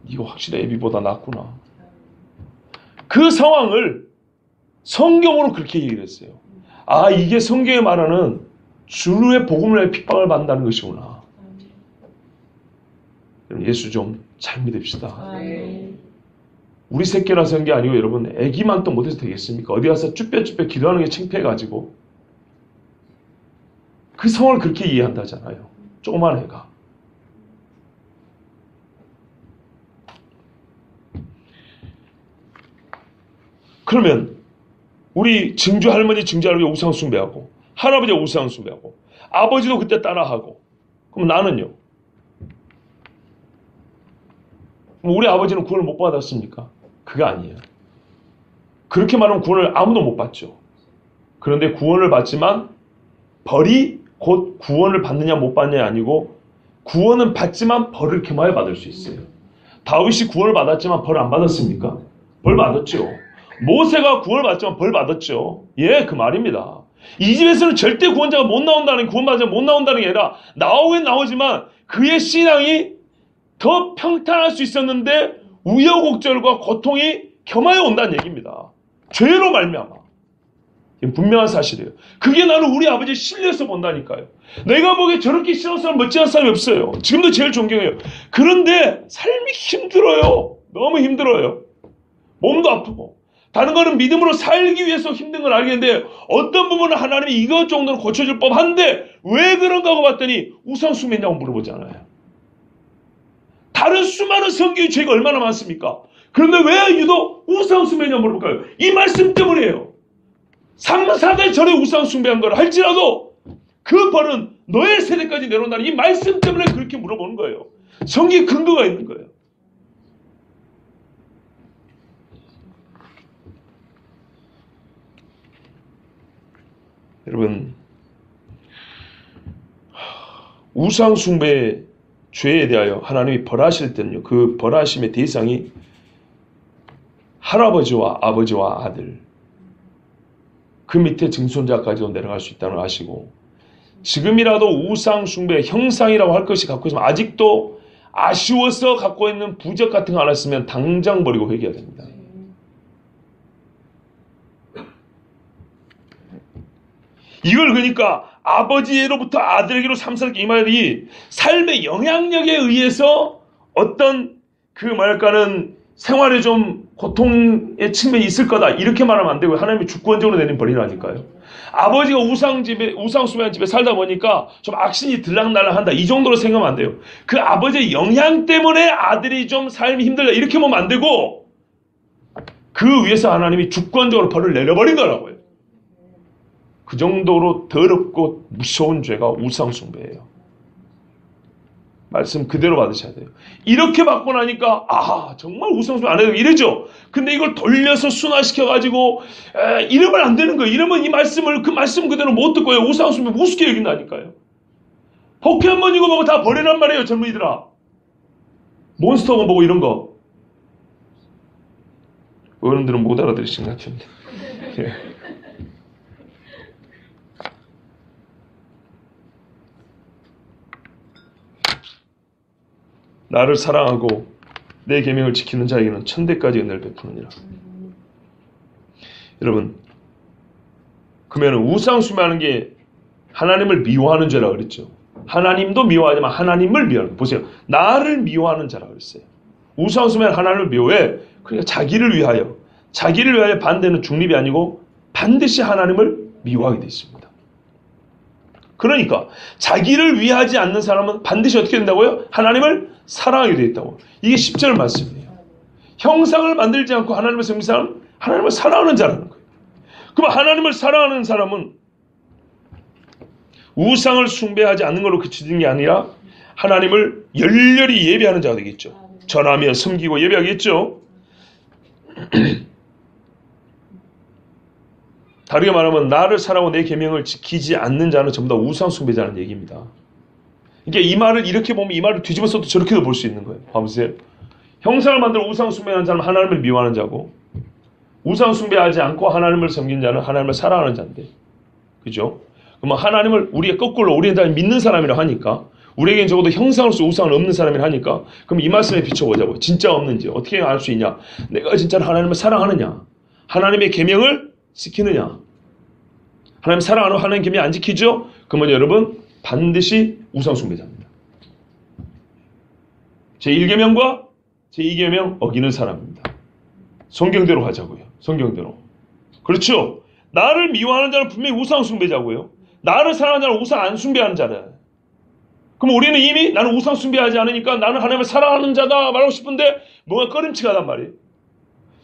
이거 확실히 애비보다 낫구나. 그 상황을 성경으로 그렇게 얘기를 했어요. 이게 성경에 말하는 주의 복음을 위해 핍박을 받는다는 것이구나. 예수 좀 잘 믿읍시다. 우리 새끼라서 한 게 아니고 여러분, 애기만 또 못해서 되겠습니까? 어디 가서 쭈뼛쭈뼛 기도하는 게 창피해가지고 그 상황을 그렇게 이해한다잖아요. 조그만 애가. 그러면 우리 증조 할머니, 증조 할머니 우상 숭배하고, 할아버지가 우상 숭배하고, 아버지도 그때 따라하고, 그럼 나는요? 우리 아버지는 구원을 못 받았습니까? 그거 아니에요. 그렇게 말하면 구원을 아무도 못 받죠. 그런데 구원을 받지만 벌이 곧 구원을 받느냐 못 받느냐 아니고, 구원은 받지만 벌을 겸하여 받을 수 있어요. 다윗이 구원을 받았지만 벌 안 받았습니까? 벌 받았죠. 모세가 구원을 받았지만 벌 받았죠. 예, 그 말입니다. 이 집에서는 절대 구원자가 못 나온다는, 구원받으면 못 나온다는 게 아니라 나오긴 나오지만 그의 신앙이 더 평탄할 수 있었는데 우여곡절과 고통이 겸하여 온다는 얘기입니다. 죄로 말미암아. 이건 분명한 사실이에요. 그게 나는 우리 아버지 신뢰해서 본다니까요. 내가 보기에 저렇게 신앙 사람 멋지한 사람이 없어요. 지금도 제일 존경해요. 그런데 삶이 힘들어요. 너무 힘들어요. 몸도 아프고 다른 거는 믿음으로 살기 위해서 힘든 걸 알겠는데 어떤 부분은 하나님이 이것 정도는 고쳐줄 법한데 왜 그런가 하고 봤더니 우상 숭배냐고 물어보잖아요. 다른 수많은 성경의 죄가 얼마나 많습니까? 그런데 왜 유독 우상 숭배냐고 물어볼까요? 이 말씀 때문이에요. 3, 4대 전에 우상 숭배한 걸 할지라도 그 벌은 너의 세대까지 내려온다는 이 말씀 때문에 그렇게 물어보는 거예요. 성경에 근거가 있는 거예요. 여러분, 우상 숭배의 죄에 대하여 하나님이 벌하실 때는요, 그 벌하심의 대상이 할아버지와 아버지와 아들, 그 밑에 증손자까지도 내려갈 수 있다는 걸 아시고, 지금이라도 우상 숭배 형상이라고 할 것이 갖고 있으면 아직도 아쉬워서 갖고 있는 부적 같은 거 하나 있으면 당장 버리고 회개해야 됩니다. 이걸 그러니까 아버지로부터 아들에게로 삼사롭게 이 말이 삶의 영향력에 의해서 어떤 그 뭐랄까는 생활에 좀 고통의 측면이 있을 거다 이렇게 말하면 안 되고요. 하나님이 주권적으로 내린 벌이라니까요. 아버지가 우상 숭배한 집에 살다 보니까 좀 악신이 들락날락한다 이 정도로 생각하면 안 돼요. 그 아버지의 영향 때문에 아들이 좀 삶이 힘들다 이렇게 보면 안 되고 그 위에서 하나님이 주권적으로 벌을 내려버린 거라고요. 그 정도로 더럽고 무서운 죄가 우상 숭배예요. 말씀 그대로 받으셔야 돼요. 이렇게 받고 나니까 정말 우상 숭배 안 해도 이러죠. 근데 이걸 돌려서 순화시켜가지고 이러면 안 되는 거예요. 이러면 이 말씀을 그 말씀 그대로 못 듣고요. 우상 숭배 우습게 여긴다니까요. 복귀 한 번 이거 보고 다 버리란 말이에요. 젊은이들아. 몬스터건 보고 이런 거. 어른들은 못 알아들으신 것 같은데. 예. 나를 사랑하고 내 계명을 지키는 자에게는 천대까지 은혜를 베푸느니라. 여러분, 그러면 우상 숭배하는 게 하나님을 미워하는 죄라 그랬죠. 하나님도 미워하지만 하나님을 미워하는. 보세요. 나를 미워하는 자라 그랬어요. 우상 숭배는 하나님을 미워해. 그러니까 자기를 위하여 반대는 중립이 아니고 반드시 하나님을 미워하게 되어 있습니다. 그러니까 자기를 위하지 않는 사람은 반드시 어떻게 된다고요? 하나님을 사랑하게 되어 있다고. 이게 10절 말씀이에요. 형상을 만들지 않고 하나님을 섬기는 사람은 하나님을 사랑하는 자라는 거예요. 그럼 하나님을 사랑하는 사람은 우상을 숭배하지 않는 걸로 그치는 게 아니라 하나님을 열렬히 예배하는 자가 되겠죠. 전하며 섬기고 예배하겠죠. 다르게 말하면 나를 사랑하고 내 계명을 지키지 않는 자는 전부 다 우상 숭배자는 얘기입니다. 이게 이 말을 이렇게 보면 이 말을 뒤집어서도 저렇게도 볼 수 있는 거예요. 봐보세요. 형상을 만들어 우상 숭배하는 자는 하나님을 미워하는 자고 우상 숭배하지 않고 하나님을 섬기는 자는 하나님을 사랑하는 자인데, 그죠? 그러면 하나님을 우리가 거꾸로 우리는 믿는 사람이라 하니까 우리에겐 적어도 형상으로서 우상은 없는 사람이라 하니까 그럼 이 말씀에 비춰보자고. 진짜 없는지 어떻게 알 수 있냐? 내가 진짜로 하나님을 사랑하느냐? 하나님의 계명을 지키느냐? 하나님 사랑하는 하나님 계명 안 지키죠? 그러면 여러분 반드시 우상 숭배자입니다. 제1계명과 제2계명 어기는 사람입니다. 성경대로 하자고요. 성경대로. 그렇죠? 나를 미워하는 자는 분명히 우상 숭배자고요. 나를 사랑하는 자는 우상 안 숭배하는 자다. 그럼 우리는 이미 나는 우상 숭배하지 않으니까 나는 하나님을 사랑하는 자다 말하고 싶은데 뭔가 꺼림칙하단 말이에요.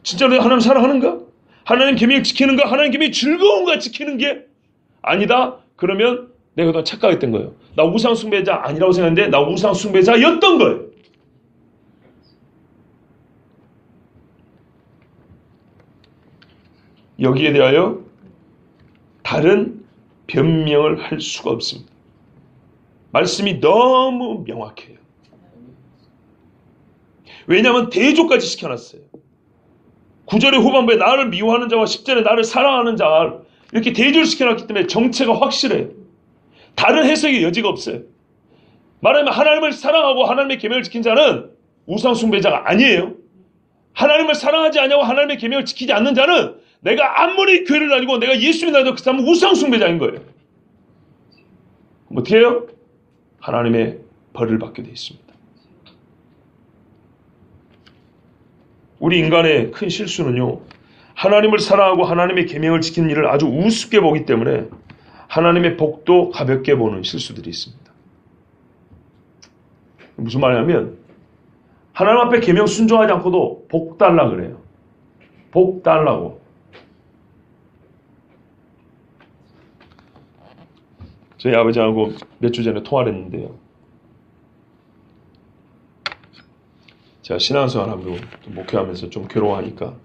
진짜로 하나님 사랑하는가? 하나님 계명 지키는가? 하나님 계명이 즐거운가 지키는 게 아니다. 그러면 내가 더 착각했던 거예요. 나 우상 숭배자 아니라고 생각했는데 나 우상 숭배자였던 거예요. 여기에 대하여 다른 변명을 할 수가 없습니다. 말씀이 너무 명확해요. 왜냐하면 대조까지 시켜놨어요. 9절의 후반부에 나를 미워하는 자와 10절에 나를 사랑하는 자 이렇게 대조를 시켜놨기 때문에 정체가 확실해요. 다른 해석의 여지가 없어요. 말하면 하나님을 사랑하고 하나님의 계명을 지킨 자는 우상 숭배자가 아니에요. 하나님을 사랑하지 않냐고 하나님의 계명을 지키지 않는 자는 내가 아무리 교회를 다니고 내가 예수 믿어도 그 사람은 우상 숭배자인 거예요. 그럼 어떻게 해요? 하나님의 벌을 받게 되어 있습니다. 우리 인간의 큰 실수는요, 하나님을 사랑하고 하나님의 계명을 지키는 일을 아주 우습게 보기 때문에 하나님의 복도 가볍게 보는 실수들이 있습니다. 무슨 말이냐면 하나님 앞에 계명 순종하지 않고도 복 달라 그래요. 복 달라고. 저희 아버지하고 몇 주 전에 통화를 했는데요. 제가 신앙생활하고 목회하면서 좀 괴로워하니까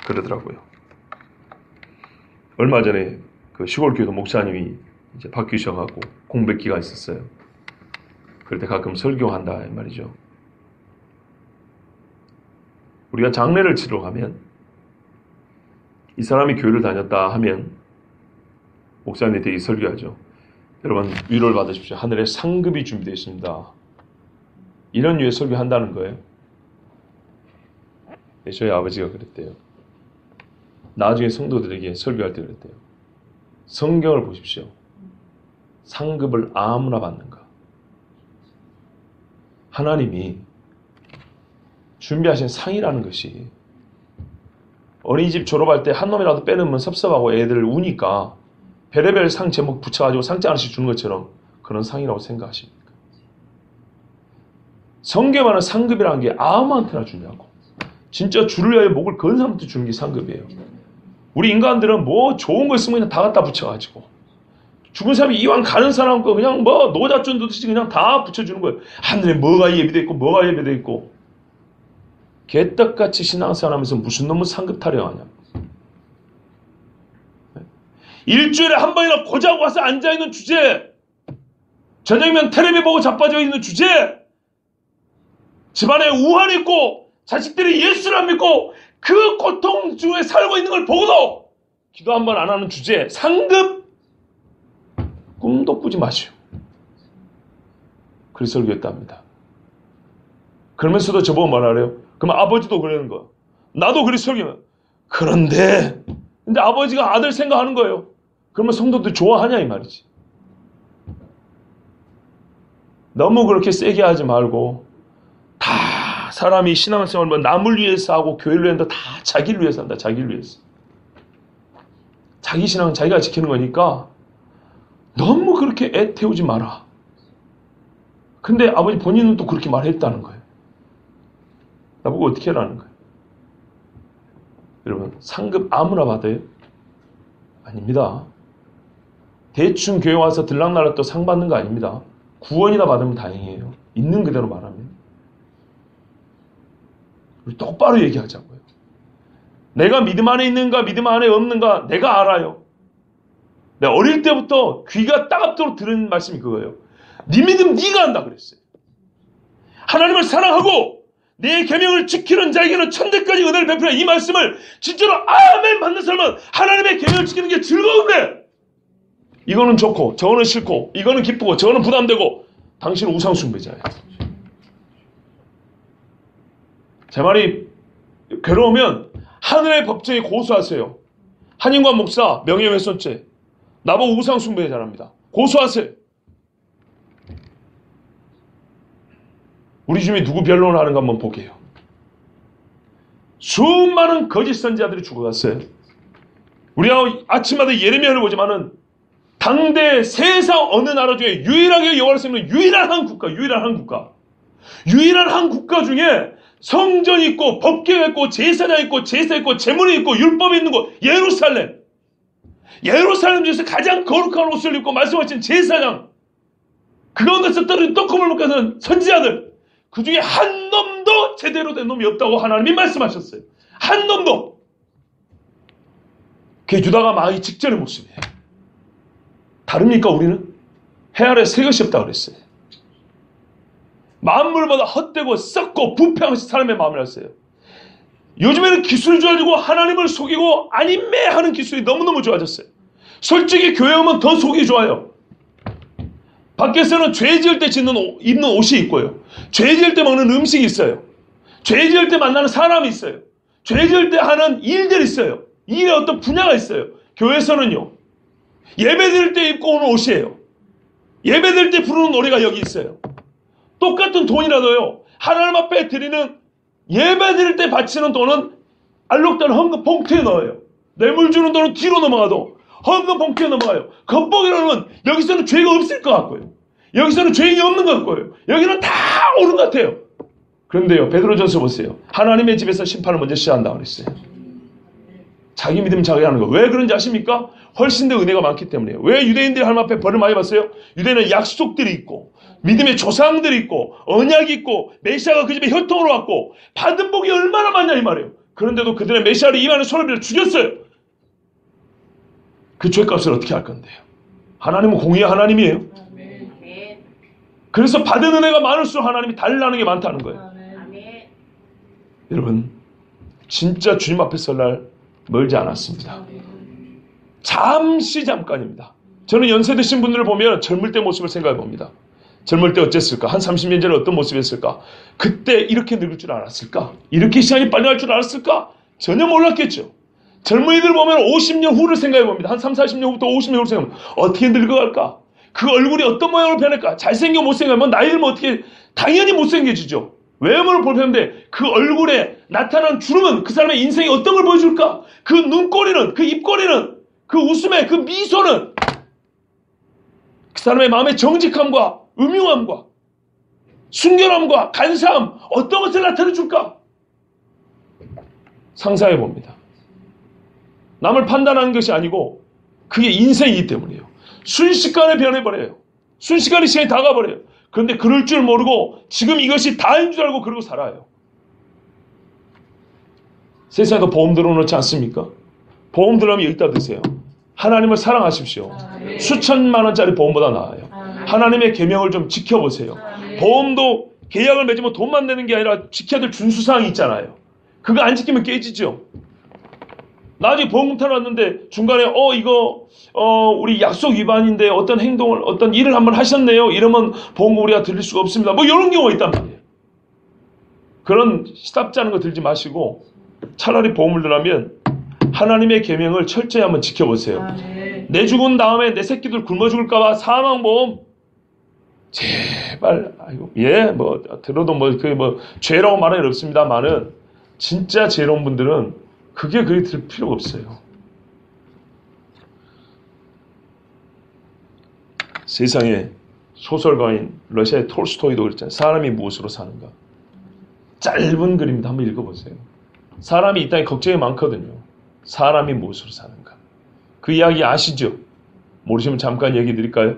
그러더라고요. 얼마 전에 그 시골 교회 목사님이 이제 바뀌셔가고 공백기가 있었어요. 그럴 때 가끔 설교한다 이 말이죠. 우리가 장례를 치러 가면 이 사람이 교회를 다녔다 하면 목사님이 되게 설교하죠. 여러분 위로를 받으십시오. 하늘에 상급이 준비되어 있습니다. 이런 류의 설교한다는 거예요. 저희 아버지가 그랬대요. 나중에 성도들에게 설교할 때 그랬대요. 성경을 보십시오. 상급을 아무나 받는가. 하나님이 준비하신 상이라는 것이 어린이집 졸업할 때 한 놈이라도 빼놓으면 섭섭하고 애들 우니까 별의별 상 제목 붙여가지고 상장 하나씩 주는 것처럼 그런 상이라고 생각하십니까? 성경에 말하는 상급이라는 게 아무한테나 주냐고. 진짜 주를 위하여 목을 건 사람한테 주는 게 상급이에요. 우리 인간들은 뭐 좋은 거 있으면 그냥 다 갖다 붙여가지고 죽은 사람이 이왕 가는 사람 거 그냥 뭐 노자쫀 듯이 그냥 다 붙여주는 거예요. 하늘에 뭐가 예비되어 있고 뭐가 예비되어 있고. 개떡같이 신앙생활하면서 무슨 놈은 상급 타령하냐. 일주일에 한 번이나 고작 와서 앉아있는 주제, 저녁이면 텔레비 보고 자빠져 있는 주제, 집안에 우환이 있고 자식들이 예수를 안 믿고 그 고통 중에 살고 있는 걸 보고도 기도 한 번 안 하는 주제, 상급 꿈도 꾸지 마시오. 그리 설교했답니다. 그러면서도 저보고 말하래요. 그럼 아버지도 그러는 거야. 나도 그리 설교해. 그런데 근데 아버지가 아들 생각하는 거예요. 그러면 성도들 좋아하냐 이 말이지. 너무 그렇게 세게 하지 말고 다 사람이 신앙생활 뭐 남을 위해서 하고 교회를 위해서 다 자기를 위해서 한다. 자기를 위해서. 자기 신앙은 자기가 지키는 거니까 너무 그렇게 애 태우지 마라. 근데 아버지 본인은 또 그렇게 말했다는 거예요. 나보고 어떻게 하라는 거예요. 여러분 상급 아무나 받아요? 아닙니다. 대충 교회 와서 들락날락 또 상 받는 거 아닙니다. 구원이나 받으면 다행이에요. 있는 그대로 말하면. 우리 똑바로 얘기하자고요. 내가 믿음 안에 있는가 믿음 안에 없는가 내가 알아요. 내가 어릴 때부터 귀가 따갑도록 들은 말씀이 그거예요. 네 믿음 네가 한다 그랬어요. 하나님을 사랑하고 내 계명을 지키는 자에게는 천대까지 은혜를 베푸라. 이 말씀을 진짜로 아멘 받는 사람은 하나님의 계명을 지키는 게 즐거운데 이거는 좋고 저거는 싫고 이거는 기쁘고 저거는 부담되고 당신은 우상 숭배자예요. 제 말이 괴로우면 하늘의 법정에 고소하세요. 한인관 목사 명예훼손죄 나보고 우상 숭배자랍니다. 고소하세요. 우리 주변에 누구 변론을 하는가 한번 보게요. 수많은 거짓 선지자들이 죽어갔어요. 우리가 아침마다 예레미야를 보지만은 당대 세상 어느 나라 중에 유일하게 여호와를 섬기는 유일한 한 국가, 유일한 한 국가 중에 성전이 있고 법궤가 있고 제사장 있고 제사 있고 제물이 있고 율법이 있는 곳 예루살렘. 예루살렘 중에서 가장 거룩한 옷을 입고 말씀하신 제사장. 그 가운데서 떨어진 떡국을 먹게 하는 선지자들. 그 중에 한 놈도 제대로 된 놈이 없다고 하나님이 말씀하셨어요. 한 놈도. 그게 유다가 망하기 직전의 모습이에요. 다릅니까 우리는? 해 아래 새 것이 없다고 그랬어요. 만물보다 헛되고 썩고 부패한 것이 사람의 마음을 했어요. 요즘에는 기술이 좋아지고 하나님을 속이고 아님매 하는 기술이 너무너무 좋아졌어요. 솔직히 교회 오면 더 속이 좋아요. 밖에서는 죄 지을 때 입는 옷이 있고요. 죄 지을 때 먹는 음식이 있어요. 죄 지을 때 만나는 사람이 있어요. 죄 지을 때 하는 일들이 있어요. 일에 어떤 분야가 있어요. 교회에서는요. 예배 드릴 때 입고 오는 옷이에요. 예배 드릴 때 부르는 노래가 여기 있어요. 똑같은 돈이라도요. 하나님 앞에 드리는 예배 드릴 때 바치는 돈은 알록달록 헌금 봉투에 넣어요. 뇌물 주는 돈은 뒤로 넘어가도 헌금 봉투에 넘어가요. 겉보기로는 여기서는 죄가 없을 것 같고요. 여기서는 죄인이 없는 것 같고요. 여기는 다 옳은 것 같아요. 그런데요, 베드로전서 보세요. 하나님의 집에서 심판을 먼저 시작한다고 그랬어요. 자기 믿음 자기 하는 거. 왜 그런지 아십니까? 훨씬 더 은혜가 많기 때문이에요. 왜 유대인들이 하나님 앞에 벌을 많이 받았어요? 유대인은 약속들이 있고 믿음의 조상들이 있고 언약이 있고 메시아가 그 집에 혈통으로 왔고 받은 복이 얼마나 많냐 이 말이에요. 그런데도 그들의 메시아를 임하는 손을 빌어 죽였어요. 그 죄값을 어떻게 할 건데요? 하나님은 공의의 하나님이에요. 그래서 받은 은혜가 많을수록 하나님이 달라는 게 많다는 거예요. 여러분, 진짜 주님 앞에 설 날 멀지 않았습니다. 잠깐입니다. 저는 연세 드신 분들을 보면 젊을 때 모습을 생각해 봅니다. 젊을 때 어땠을까? 한 30년 전에 어떤 모습이었을까? 그때 이렇게 늙을 줄 알았을까? 이렇게 시간이 빨리 갈 줄 알았을까? 전혀 몰랐겠죠. 젊은이들 보면 50년 후를 생각해 봅니다. 한 3, 40년 후부터 50년 후를 생각해 봅니다. 어떻게 늙어갈까? 그 얼굴이 어떤 모양으로 변할까? 잘생겨 못생겨면 나이 들면 어떻게 당연히 못생겨지죠. 외모를 볼 텐데 그 얼굴에 나타나는 주름은 그 사람의 인생이 어떤 걸 보여줄까? 그 눈꼬리는, 그 입꼬리는, 그 웃음의 그 미소는 그 사람의 마음의 정직함과 음흉함과 순결함과 간사함 어떤 것을 나타내줄까? 상상해 봅니다. 남을 판단하는 것이 아니고 그게 인생이기 때문이에요. 순식간에 변해버려요. 순식간에 시간이 다 가버려요. 그런데 그럴 줄 모르고 지금 이것이 다인 줄 알고 그러고 살아요. 세상에도 보험 들어놓지 않습니까? 보험 들어오면 여기다 드세요. 하나님을 사랑하십시오. 수천만 원짜리 보험보다 나아요. 하나님의 계명을 좀 지켜보세요. 보험도 계약을 맺으면 돈만 내는 게 아니라 지켜야 될 준수사항이 있잖아요. 그거 안 지키면 깨지죠. 나중에 보험금 타러 왔는데 중간에 이거 우리 약속 위반인데 어떤 행동을 어떤 일을 한번 하셨네요. 이러면 보험금 우리가 드릴 수가 없습니다. 뭐 이런 경우가 있단 말이에요. 그런 시답지 않은 거 들지 마시고 차라리 보험을 들라면 하나님의 계명을 철저히 한번 지켜보세요. 내 죽은 다음에 내 새끼들 굶어 죽을까봐 사망보험 제발 뭐 들어도 뭐 죄라고 말할 일 없습니다만은 진짜 죄로운 분들은 그게 그리 들 필요가 없어요. 세상에 소설가인 러시아의 톨스토이도 그랬잖아요. 사람이 무엇으로 사는가. 짧은 글입니다. 한번 읽어보세요. 사람이 이 땅에 걱정이 많거든요. 사람이 무엇으로 사는가. 그 이야기 아시죠? 모르시면 잠깐 얘기 드릴까요?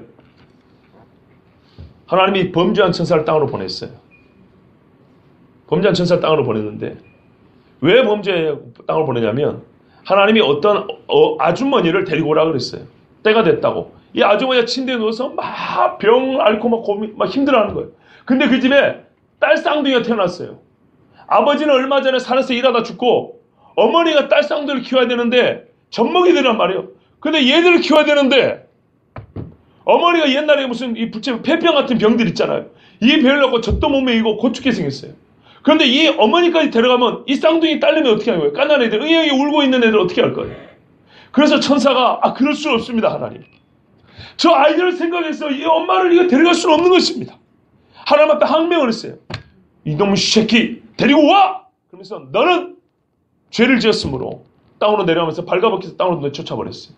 하나님이 범죄한 천사를 땅으로 보냈어요. 범죄한 천사를 땅으로 보냈는데 왜 범죄 땅으로 보내냐면 하나님이 어떤 아주머니를 데리고 오라 그랬어요. 때가 됐다고. 이 아주머니가 침대에 누워서 막 병 앓고 막 고민 막 힘들어하는 거예요. 근데 그 집에 딸 쌍둥이가 태어났어요. 아버지는 얼마 전에 산에서 일하다 죽고 어머니가 딸 쌍둥이를 키워야 되는데 젖먹이들이란 말이에요. 근데 얘들을 키워야 되는데 어머니가 옛날에 무슨 이 부채 폐병 같은 병들 있잖아요. 이 병을 갖고 젖도 못 먹이고 곧 죽게 생겼어요. 그런데 이 어머니까지 데려가면 이 쌍둥이 딸내미 어떻게 하는 거예요? 깐난 애들, 응애응애 울고 있는 애들 어떻게 할 거예요? 그래서 천사가 그럴 수는 없습니다. 하나님. 저 아이들을 생각해서 이 엄마를 이거 데려갈 수는 없는 것입니다. 하나님 앞에 항명을 했어요. 이놈의 새끼 데리고 와! 그러면서 너는 죄를 지었으므로 땅으로 내려가면서 발가벗겨서 땅으로 쫓아버렸어요.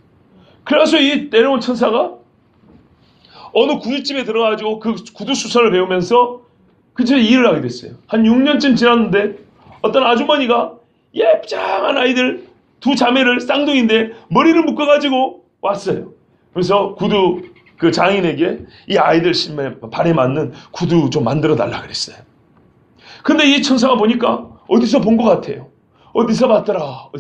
그래서 이 내려온 천사가 어느 구두집에 들어가가지고 그 구두 수선을 배우면서 그 집에 일을 하게 됐어요. 한 6년쯤 지났는데 어떤 아주머니가 예쁘장한 아이들 두 자매를 쌍둥이인데 머리를 묶어가지고 왔어요. 그래서 구두 그 장인에게 이 아이들 발에 맞는 구두 좀 만들어 달라 그랬어요. 근데 이 천사가 보니까 어디서 본 것 같아요. 어디서 봤더라.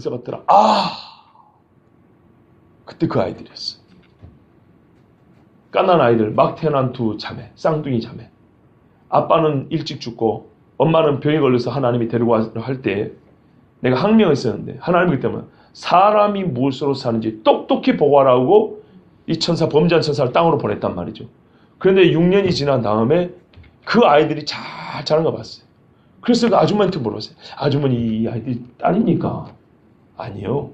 그때 그 아이들이었어요. 깐난 아이들, 막 태어난 두 자매, 쌍둥이 자매. 아빠는 일찍 죽고 엄마는 병에 걸려서 하나님이 데리고 할 때 내가 항명했었는데 하나님이기 때문에 사람이 무엇으로 사는지 똑똑히 보고하라고 이 천사, 범죄한 천사를 땅으로 보냈단 말이죠. 그런데 6년이 지난 다음에 그 아이들이 잘 자란 거 봤어요. 그래서 그 아주머니한테 물어봤어요. 아주머니 이 아이들이 딸입니까? 아니요.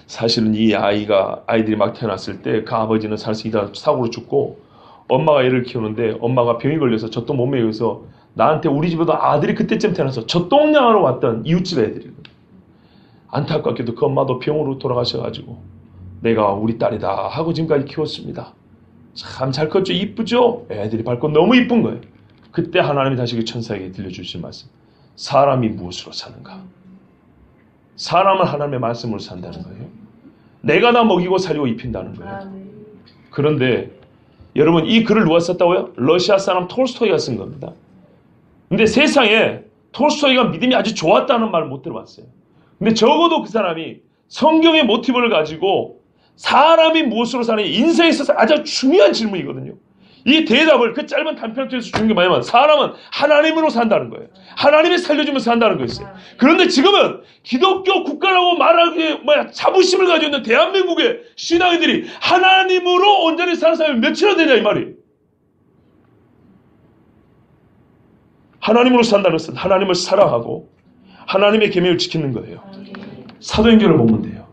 사실은 이 아이들이 막 태어났을 때 그 아버지는 살아서 일하다 사고로 죽고 엄마가 애를 키우는데 엄마가 병이 걸려서 젖도 못 먹여서 나한테 우리 집에도 아들이 그때쯤 태어나서 젖똥냥하러 왔던 이웃집 애들이거든요. 안타깝게도 그 엄마도 병으로 돌아가셔가지고 내가 우리 딸이다 하고 지금까지 키웠습니다. 참 잘 컸죠? 이쁘죠? 애들이 밝고 너무 이쁜 거예요. 그때 하나님이 다시 그 천사에게 들려주신 말씀. 사람이 무엇으로 사는가? 사람은 하나님의 말씀으로 산다는 거예요. 내가 다 먹이고 살리고 입힌다는 거예요. 그런데 여러분, 이 글을 누가 썼다고요? 러시아 사람 톨스토이가 쓴 겁니다. 근데 세상에 톨스토이가 믿음이 아주 좋았다는 말을 못 들어봤어요. 근데 적어도 그 사람이 성경의 모티브를 가지고 사람이 무엇으로 사느냐, 인생에 있어서 아주 중요한 질문이거든요. 이 대답을 그 짧은 단편을 통해서 주는 게 뭐냐면 사람은 하나님으로 산다는 거예요. 하나님이 살려주면서 산다는 거였어요. 그런데 지금은 기독교 국가라고 말하기에 자부심을 가지고 있는 대한민국의 신앙인들이 하나님으로 온전히 사는 사람이 몇이나 되냐 이 말이에요. 하나님으로 산다는 것은 하나님을 사랑하고 하나님의 계명을 지키는 거예요. 사도행전을 보면 돼요.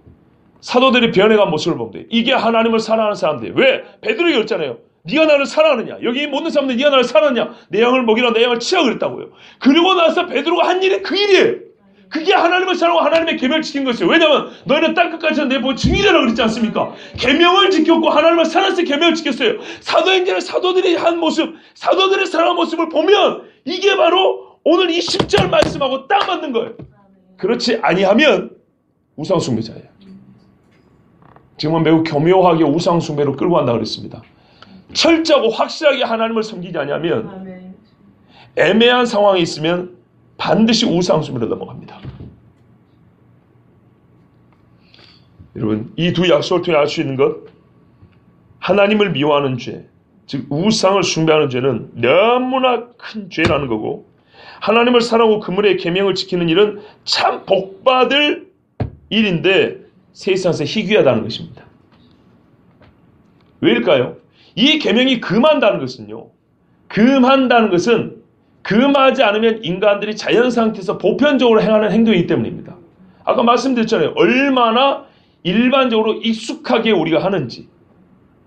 사도들이 변해간 모습을 보면 돼요. 이게 하나님을 사랑하는 사람들이에요. 왜? 베드로가 그랬잖아요. 네가 나를 사랑하느냐? 여기 모든 사람들 네가 나를 사랑하느냐? 내 양을 먹이라 내 양을 치라 그랬다고요. 그리고 나서 베드로가 한 일이 그 일이에요. 그게 하나님을 사랑하고 하나님의 계명을 지킨 것이에요. 왜냐하면 너희는 땅끝까지 내 보고 증인이라고 그랬지 않습니까? 계명을 지켰고 하나님을 사랑해서 계명을 지켰어요. 사도행전의 사도들이 한 모습, 사도들의 사랑한 모습을 보면 이게 바로 오늘 이 10절 말씀하고 딱 맞는 거예요. 그렇지 아니하면 우상숭배자예요. 지금은 매우 교묘하게 우상숭배로 끌고 간다 그랬습니다. 철저하고 확실하게 하나님을 섬기지 않으면 애매한 상황이 있으면 반드시 우상숭배로 넘어갑니다. 여러분, 이 두 약속을 통해 알 수 있는 것, 하나님을 미워하는 죄, 즉 우상을 숭배하는 죄는 너무나 큰 죄라는 거고, 하나님을 사랑하고 그분의 계명을 지키는 일은 참 복받을 일인데 세상에서 희귀하다는 것입니다. 왜일까요? 이 계명이 금한다는 것은요, 금한다는 것은 금하지 않으면 인간들이 자연 상태에서 보편적으로 행하는 행동이기 때문입니다. 아까 말씀드렸잖아요. 얼마나 일반적으로 익숙하게 우리가 하는지,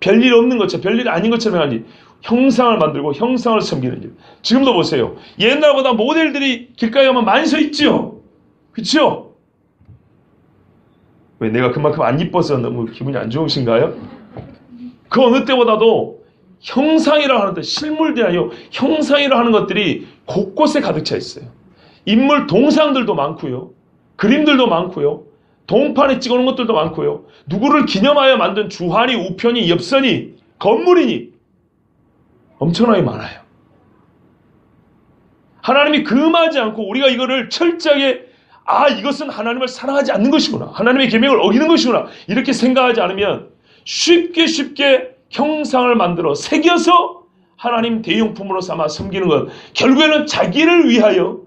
별일 없는 것처럼, 별일 아닌 것처럼 하는지, 형상을 만들고 형상을 섬기는 일. 지금도 보세요. 옛날보다 모델들이 길가에 가면 많이 서 있지요. 그렇죠? 왜, 내가 그만큼 안 이뻐서 너무 기분이 안 좋으신가요? 그 어느 때보다도 형상이라 하는 것, 실물들이 아니고 형상이라 하는 것들이 곳곳에 가득 차 있어요. 인물 동상들도 많고요. 그림들도 많고요. 동판에 찍어놓은 것들도 많고요. 누구를 기념하여 만든 주한이, 우편이, 엽선이, 건물이니 엄청나게 많아요. 하나님이 금하지 않고 우리가 이거를 철저하게 이것은 하나님을 사랑하지 않는 것이구나, 하나님의 계명을 어기는 것이구나, 이렇게 생각하지 않으면 쉽게 형상을 만들어 새겨서 하나님 대용품으로 삼아 섬기는 것, 결국에는 자기를 위하여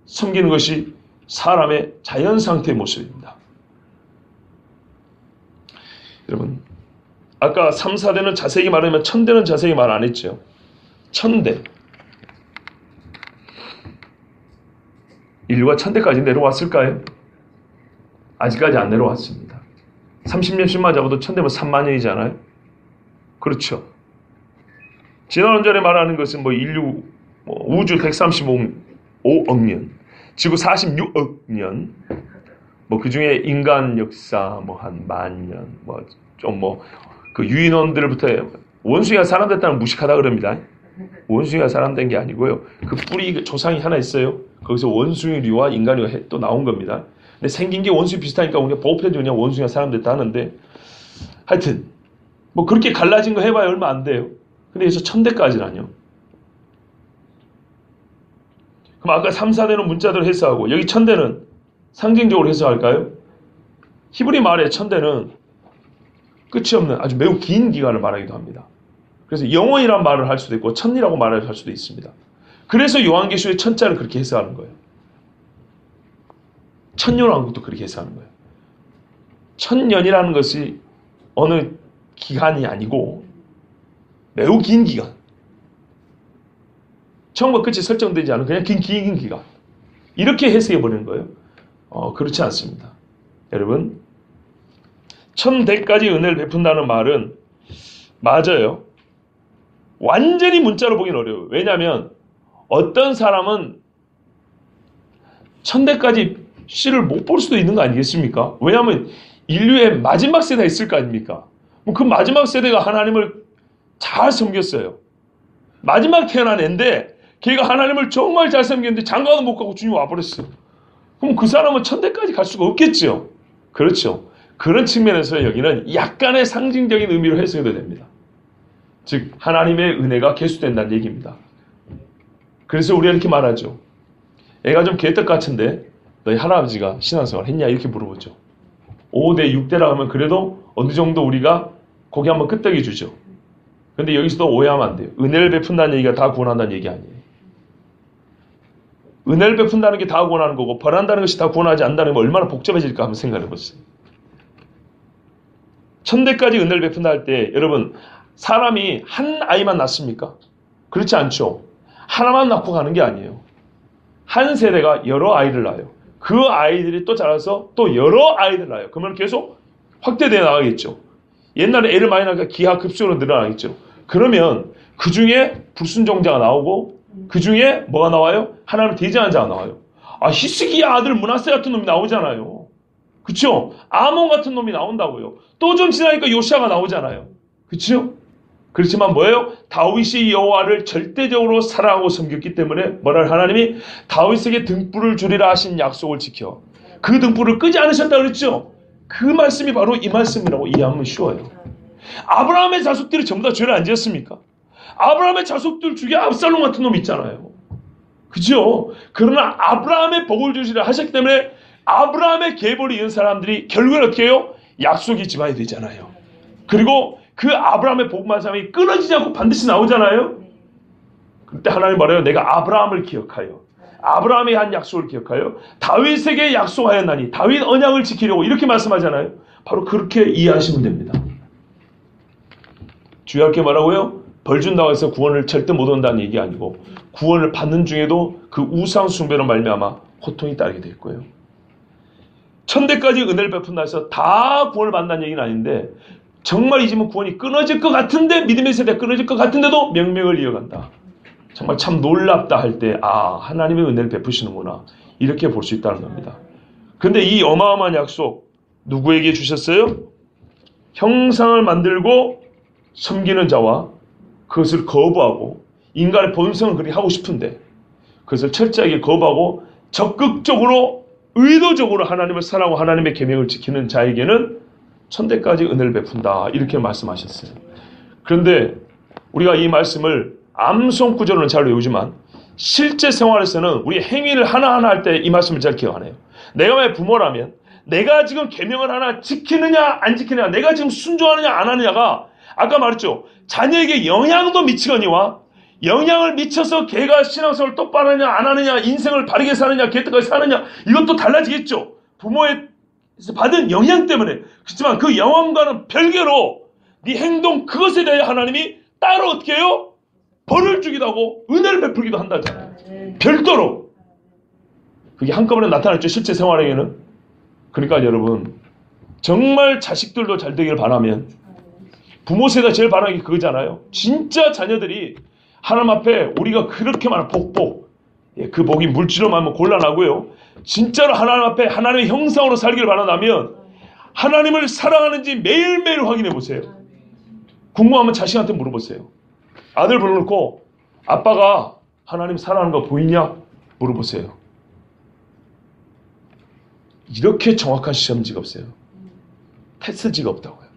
섬기는 것이 사람의 자연 상태의 모습입니다. 여러분, 아까 3, 4대는 자세히 말하면 천대는 자세히 말 안 했죠. 천대, 인류가 천대까지 내려왔을까요? 아직까지 안 내려왔습니다. 30년씩만 잡아도 천대면 3만 년이잖아요. 그렇죠. 지난 언전에 말하는 것은 인류 우주 135억 년, 지구 46억 년, 그 중에 인간 역사 한 10,000년, 그 유인원들부터 원숭이가 사람됐다는 무식하다 그럽니다. 원숭이가 사람된 게 아니고요. 그 뿌리 조상이 하나 있어요. 거기서 원숭이류와 인간류가 또 나온 겁니다. 근데 생긴 게 원숭이 비슷하니까 우리가 보편적으로 그냥 원숭이가 사람됐다 하는데, 하여튼 그렇게 갈라진 거 해봐야 얼마 안 돼요. 근데 여기서 천대까지라뇨. 그럼 아까 3, 4대는 문자대로 해석하고 여기 천대는 상징적으로 해석할까요? 히브리 말의 천대는 끝이 없는 아주 매우 긴 기간을 말하기도 합니다. 그래서 영원이란 말을 할 수도 있고 천이라고 말을 할 수도 있습니다. 그래서 요한계시록의 천자를 그렇게 해석하는 거예요. 천년왕 것도 그렇게 해석하는 거예요. 천년이라는 것이 어느 기간이 아니고 매우 긴 기간, 처음과 끝이 설정되지 않은 그냥 긴 기간, 이렇게 해석해버리는 거예요. 그렇지 않습니다. 여러분, 천대까지 은혜를 베푼다는 말은 맞아요. 완전히 문자로 보기는 어려워요. 왜냐하면 어떤 사람은 천대까지 씨를 못 볼 수도 있는 거 아니겠습니까? 왜냐하면 인류의 마지막 세대가 있을 거 아닙니까? 그 마지막 세대가 하나님을 잘 섬겼어요. 마지막 태어난 애인데 걔가 하나님을 정말 잘 섬겼는데 장가도 못 가고 주님 와버렸어. 그럼 그 사람은 천대까지 갈 수가 없겠죠. 그렇죠. 그런 측면에서 여기는 약간의 상징적인 의미로 해석해도 됩니다. 즉 하나님의 은혜가 계수된다는 얘기입니다. 그래서 우리가 이렇게 말하죠. 애가 좀 개떡 같은데 너희 할아버지가 신앙생활 했냐 이렇게 물어보죠. 5대 6대라 하면 그래도 어느 정도 우리가 고기 한번 끄떡이 주죠. 근데 여기서도 오해하면 안 돼요. 은혜를 베푼다는 얘기가 다 구원한다는 얘기 아니에요. 은혜를 베푼다는 게 다 구원하는 거고 벌한다는 것이 다 구원하지 않는다는 건 얼마나 복잡해질까 한번 생각해 보세요. 천대까지 은혜를 베푼다 할 때 여러분 사람이 한 아이만 낳습니까? 그렇지 않죠. 하나만 낳고 가는 게 아니에요. 한 세대가 여러 아이를 낳아요. 그 아이들이 또 자라서 또 여러 아이를 낳아요. 그러면 계속 확대되어 나가겠죠. 옛날에 애를 많이 낳으니까 기하급수로 늘어나겠죠. 그러면 그 중에 불순종자가 나오고 그 중에 뭐가 나와요? 하나님을 대적하는 자가 나와요. 히스기야 아들 므낫세 같은 놈이 나오잖아요. 그렇죠? 아몬 같은 놈이 나온다고요. 또 좀 지나니까 요시아가 나오잖아요. 그렇죠? 그렇지만 뭐예요? 다윗이 여호와를 절대적으로 사랑하고 섬겼기 때문에 뭐라 하나님이 다윗에게 등불을 주리라 하신 약속을 지켜 그 등불을 끄지 않으셨다 그랬죠? 그 말씀이 바로 이 말씀이라고 이해하면 쉬워요. 아브라함의 자손들이 전부 다 죄를 안 지었습니까? 아브라함의 자손들 중에 압살롬 같은 놈 있잖아요. 그죠? 그러나 아브라함의 복을 주시라 하셨기 때문에 아브라함의 계보를 이은 사람들이 결국엔 어떻게 해요? 약속의 집안이 되잖아요. 그리고 그 아브라함의 복만 사람이 끊어지지 않고 반드시 나오잖아요. 그때 하나님 말해요. 내가 아브라함을 기억하여 아브라함의 한 약속을 기억하여 다윗에게 약속하였나니 다윗 언약을 지키려고 이렇게 말씀하잖아요. 바로 그렇게 이해하시면 됩니다. 주의할 게 뭐라고요? 벌 준다고 해서 구원을 절대 못 온다는 얘기 아니고 구원을 받는 중에도 그 우상 숭배로 말미암아 고통이 따르게 될 거예요. 천대까지 은혜를 베푼다 해서 다 구원을 받는다는 얘기는 아닌데 정말 이 집은 구원이 끊어질 것 같은데 믿음의 세대가 끊어질 것 같은데도 명맥을 이어간다. 정말 참 놀랍다 할 때 하나님의 은혜를 베푸시는구나 이렇게 볼 수 있다는 겁니다. 그런데 이 어마어마한 약속 누구에게 주셨어요? 형상을 만들고 섬기는 자와 그것을 거부하고 인간의 본성을 그리 하고 싶은데 그것을 철저하게 거부하고 적극적으로 의도적으로 하나님을 사랑하고 하나님의 계명을 지키는 자에게는 천대까지 은혜를 베푼다 이렇게 말씀하셨어요. 그런데 우리가 이 말씀을 암송 구절로는 잘 외우지만 실제 생활에서는 우리 행위를 하나하나 할 때 이 말씀을 잘 기억 안 해요. 내가 만약 부모라면 내가 지금 계명을 하나 지키느냐 안 지키느냐 내가 지금 순종하느냐 안 하느냐가 아까 말했죠. 자녀에게 영향도 미치거니와 영향을 미쳐서 걔가 신앙생활을 똑바로 하느냐 안 하느냐 인생을 바르게 사느냐 개떡같이 사느냐 이것도 달라지겠죠. 부모에서 받은 영향 때문에. 그렇지만 그 영향과는 별개로 네 행동 그것에 대해 하나님이 따로 어떻게 해요? 벌을 주기도 하고 은혜를 베풀기도 한다잖아요. 별도로. 그게 한꺼번에 나타났죠. 실제 생활에게는. 그러니까 여러분 정말 자식들도 잘 되기를 바라면 부모 세대가 제일 바라는 게 그거잖아요. 진짜 자녀들이 하나님 앞에 우리가 그렇게 많은 복, 그 복이 물질로 하면 곤란하고요. 진짜로 하나님 앞에 하나님의 형상으로 살기를 바란다면 하나님을 사랑하는지 매일매일 확인해 보세요. 궁금하면 자식한테 물어보세요. 아들 불러놓고 아빠가 하나님 사랑하는 거 보이냐? 물어보세요. 이렇게 정확한 시험지가 없어요. 테스트지가 없다고요.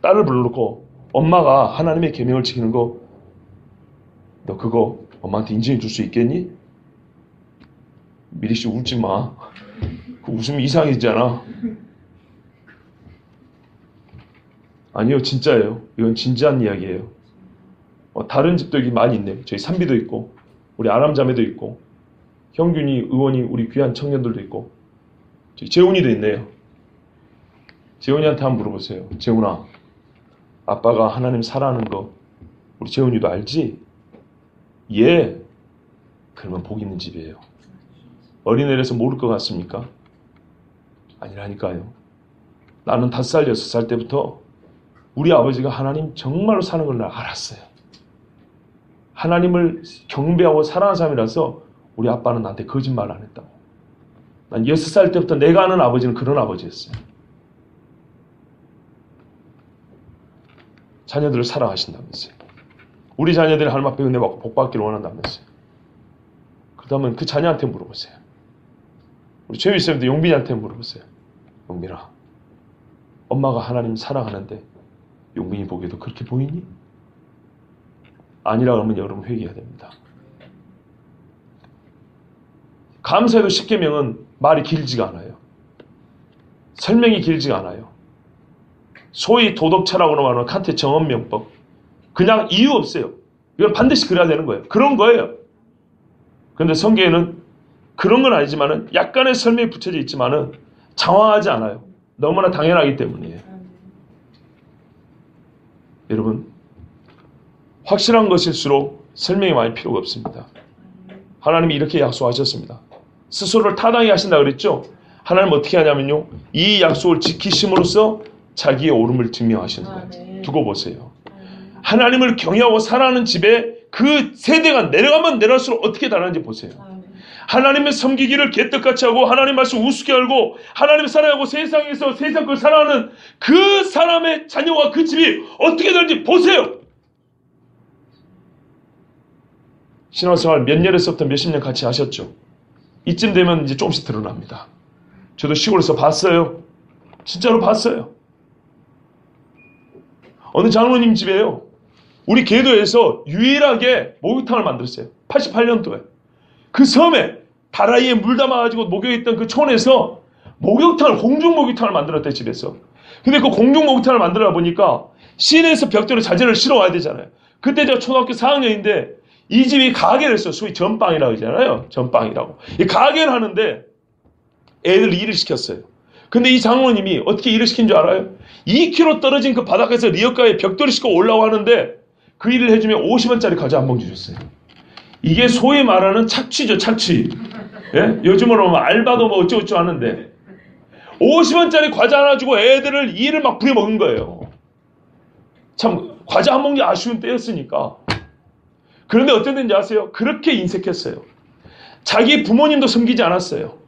딸을 불러놓고 엄마가 하나님의 계명을 지키는 거 너 그거 엄마한테 인정해 줄 수 있겠니? 미리씨 울지 마. 그 웃음이 이상해지잖아. 아니요, 진짜예요. 이건 진지한 이야기예요. 다른 집도 여기 많이 있네요. 저희 삼비도 있고 우리 아람자매도 있고 형균이 의원이 우리 귀한 청년들도 있고 저희 재훈이도 있네요. 재훈이한테 한번 물어보세요. 재훈아, 아빠가 하나님 사랑하는 거 우리 재훈이도 알지? 예. 그러면 복 있는 집이에요. 어린애라서 모를 것 같습니까? 아니라니까요. 나는 5살, 6살 때부터 우리 아버지가 하나님 정말로 사는 걸 알았어요. 하나님을 경배하고 사랑하는 사람이라서 우리 아빠는 나한테 거짓말 안 했다고. 한 6살 때부터 내가 아는 아버지는 그런 아버지였어요. 자녀들을 사랑하신다면서요. 우리 자녀들이 하나님 앞에 은혜 받고 복 받기를 원한다면서요. 그렇다면 그 자녀한테 물어보세요. 우리 최위 쌤도 용빈이한테 물어보세요. 용빈아, 엄마가 하나님 사랑하는데 용빈이 보기에도 그렇게 보이니? 아니라 그러면 여러분 회개해야 됩니다. 감사에도 10계명은 말이 길지가 않아요. 설명이 길지가 않아요. 소위 도덕철학으로 말하는 칸트의 정언명법. 그냥 이유 없어요. 이건 반드시 그래야 되는 거예요. 그런 거예요. 그런데 성경에는 그런 건 아니지만은 약간의 설명이 붙여져 있지만은 장황하지 않아요. 너무나 당연하기 때문이에요. 여러분, 확실한 것일수록 설명이 많이 필요가 없습니다. 하나님이 이렇게 약속하셨습니다. 스스로를 타당히 하신다 그랬죠? 하나님 어떻게 하냐면요, 이 약속을 지키심으로써 자기의 옳음을 증명하시는 거예요. 두고 보세요. 하나님을 경외하고 살아가는 집에 그 세대가 내려가면 내려갈수록 어떻게 다른지 보세요. 하나님의 섬기기를 개떡같이 하고 하나님 말씀 우습게 알고 하나님 사랑하고 세상에서 세상 걸 사랑하는 그 사람의 자녀와 그 집이 어떻게 되는지 보세요. 신앙생활 몇 년에서부터 몇십 년 같이 하셨죠. 이쯤 되면 이제 조금씩 드러납니다. 저도 시골에서 봤어요. 진짜로 봤어요. 어느 장로님 집에요, 우리 계도에서 유일하게 목욕탕을 만들었어요. 88년도에. 그 섬에 다라이에 물 담아가지고 목욕했던 그 촌에서 목욕탕을, 공중 목욕탕을 만들었대, 집에서. 근데 그 공중 목욕탕을 만들어 보니까 시내에서 벽돌에 자재를 실어 와야 되잖아요. 그때 제가 초등학교 4학년인데 이 집이 가게를 했어요. 소위 전빵이라고 하잖아요. 전빵이라고. 이 가게를 하는데 애들 일을 시켰어요. 근데 이 장로님이 어떻게 일을 시킨 줄 알아요? 2km 떨어진 그 바닷가에서 리어가에 벽돌을 싣고 올라가는데 그 일을 해주면 50원짜리 과자 한 봉 주셨어요. 이게 소위 말하는 착취죠, 착취. 예? 요즘으로 뭐 알바도 뭐 어쩌고저쩌고 하는데 50원짜리 과자 하나 주고 애들을 일을 막 부려먹은 거예요. 참 과자 한 봉지 아쉬운 때였으니까. 그런데 어떤 데인지 아세요? 그렇게 인색했어요. 자기 부모님도 섬기지 않았어요.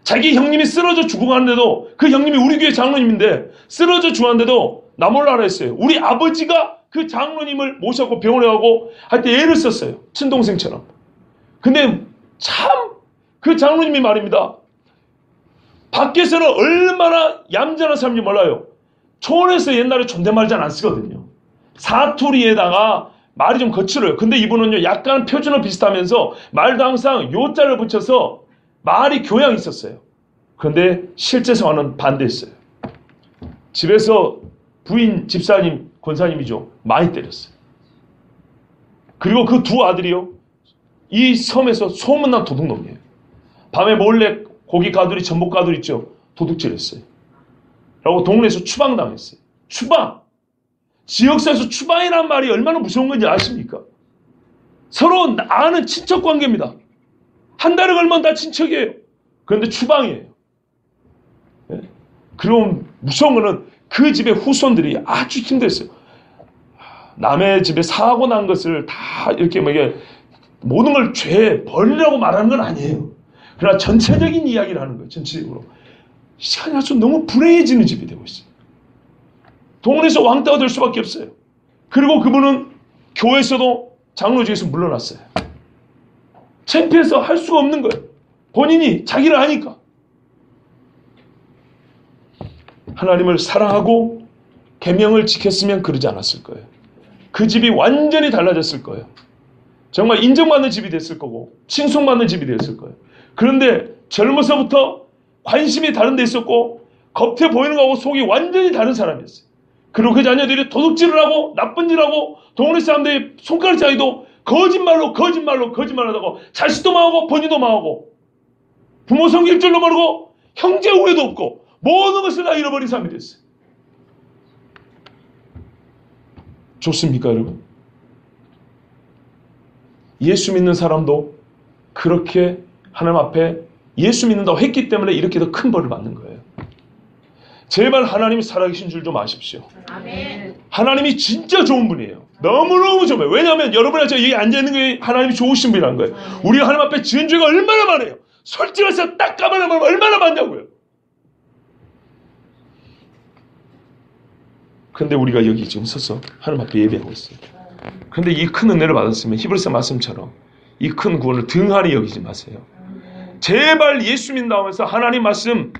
자기 형님이 쓰러져 죽어가는데도, 그 형님이 우리 교회 장로님인데 쓰러져 죽었는데도 나 몰라라 했어요. 우리 아버지가 그 장로님을 모셔고 병원에 가고 할 때 애를 썼어요. 친동생처럼. 근데 참 그 장로님이 말입니다. 밖에서는 얼마나 얌전한 사람인지 몰라요. 초원에서 옛날에 존댓말 잘 안 쓰거든요. 사투리에다가 말이 좀 거칠어요. 근데 이분은요, 약간 표준어 비슷하면서 말도 항상 요자를 붙여서 말이 교양이 있었어요. 그런데 실제 생활은 반대했어요. 집에서 부인, 집사님, 권사님이죠, 많이 때렸어요. 그리고 그 두 아들이요, 이 섬에서 소문난 도둑놈이에요. 밤에 몰래 고기 가두리, 전복 가두리 있죠, 도둑질했어요. 그리고 동네에서 추방당했어요. 추방! 지역사에서 추방이라는 말이 얼마나 무서운 건지 아십니까? 서로 아는 친척 관계입니다. 한 달에 걸면 다 친척이에요. 그런데 추방이에요. 예? 그리고 무서운 거는 그 집의 후손들이 아주 힘들었어요. 남의 집에 사고 난 것을 다 이렇게 뭐 이게 모든 걸 죄, 벌이라고 말하는 건 아니에요. 그러나 전체적인 이야기를 하는 거예요. 전체적으로. 시간이 갈수록 너무 불행해지는 집이 되고 있어요. 동네에서 왕따가 될 수밖에 없어요. 그리고 그분은 교회에서도 장로직에서 물러났어요. 창피해서 할 수가 없는 거예요. 본인이 자기를 아니까. 하나님을 사랑하고 계명을 지켰으면 그러지 않았을 거예요. 그 집이 완전히 달라졌을 거예요. 정말 인정받는 집이 됐을 거고 칭송받는 집이 됐을 거예요. 그런데 젊어서부터 관심이 다른 데 있었고 겉에 보이는 거하고 속이 완전히 다른 사람이었어요. 그리고 그 자녀들이 도둑질을 하고 나쁜 일을 하고 동네 사람들이 손가락 자기도 거짓말로 거짓말하다가 자식도 망하고 본인도 망하고 부모 섬길 줄도 모르고 형제 우애도 없고 모든 것을 다 잃어버린 사람이 됐어요. 좋습니까, 여러분? 예수 믿는 사람도 그렇게 하나님 앞에 예수 믿는다고 했기 때문에 이렇게 더 큰 벌을 받는 거예요. 제발 하나님이 살아계신 줄 좀 아십시오. 아멘. 하나님이 진짜 좋은 분이에요. 너무너무 좋아요. 왜냐하면 여러분이 여기 앉아있는 게 하나님이 좋으신 분이라는 거예요. 우리가 하나님 앞에 지은 죄가 얼마나 많아요. 솔직해서 딱 까만하면 얼마나 많냐고요. 근데 우리가 여기 지금 서서 하나님 앞에 예배하고 있어요. 근데 이 큰 은혜를 받았으면 히브리서 말씀처럼 이 큰 구원을 등한히 여기지 마세요. 제발 예수 믿는다면서 하나님 말씀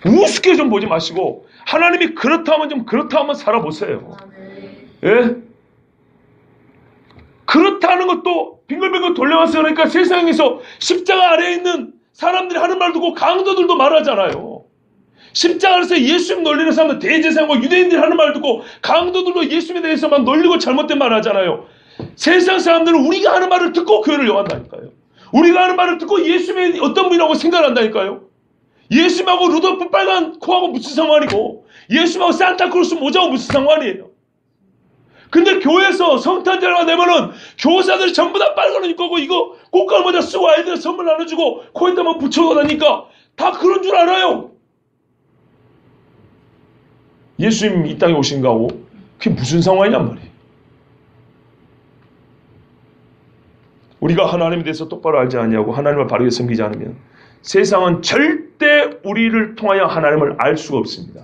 우습게 좀 보지 마시고 하나님이 그렇다 하면 좀 그렇다 하면 살아보세요. 예? 그렇다는 것도 빙글빙글 돌려왔어요. 그러니까 세상에서 십자가 아래에 있는 사람들이 하는 말 듣고 강도들도 말하잖아요. 십자가에서 예수님 놀리는 사람들, 대제사장과 유대인들이 하는 말 듣고 강도들도 예수님에 대해서 막 놀리고 잘못된 말 하잖아요. 세상 사람들은 우리가 하는 말을 듣고 교회를 영한다니까요. 우리가 하는 말을 듣고 예수님이 어떤 분이라고 생각한다니까요. 예수님하고 루돌프 빨간 코하고 무슨 상관이고 예수님하고 산타크로스 모자하고 무슨 상관이에요. 근데 교회에서 성탄절만 되면은 교사들이 전부 다 빨간 옷 입고 이거 꽃갈 모자 쓰고 아이들 선물 나눠주고 코에다만 붙여서 다니까 다 그런 줄 알아요. 예수님이 이 땅에 오신 거하고 그게 무슨 상관이냔 말이에요. 우리가 하나님에 대해서 똑바로 알지 않냐고 하나님을 바르게 섬기지 않으면 세상은 절대 우리를 통하여 하나님을 알 수가 없습니다.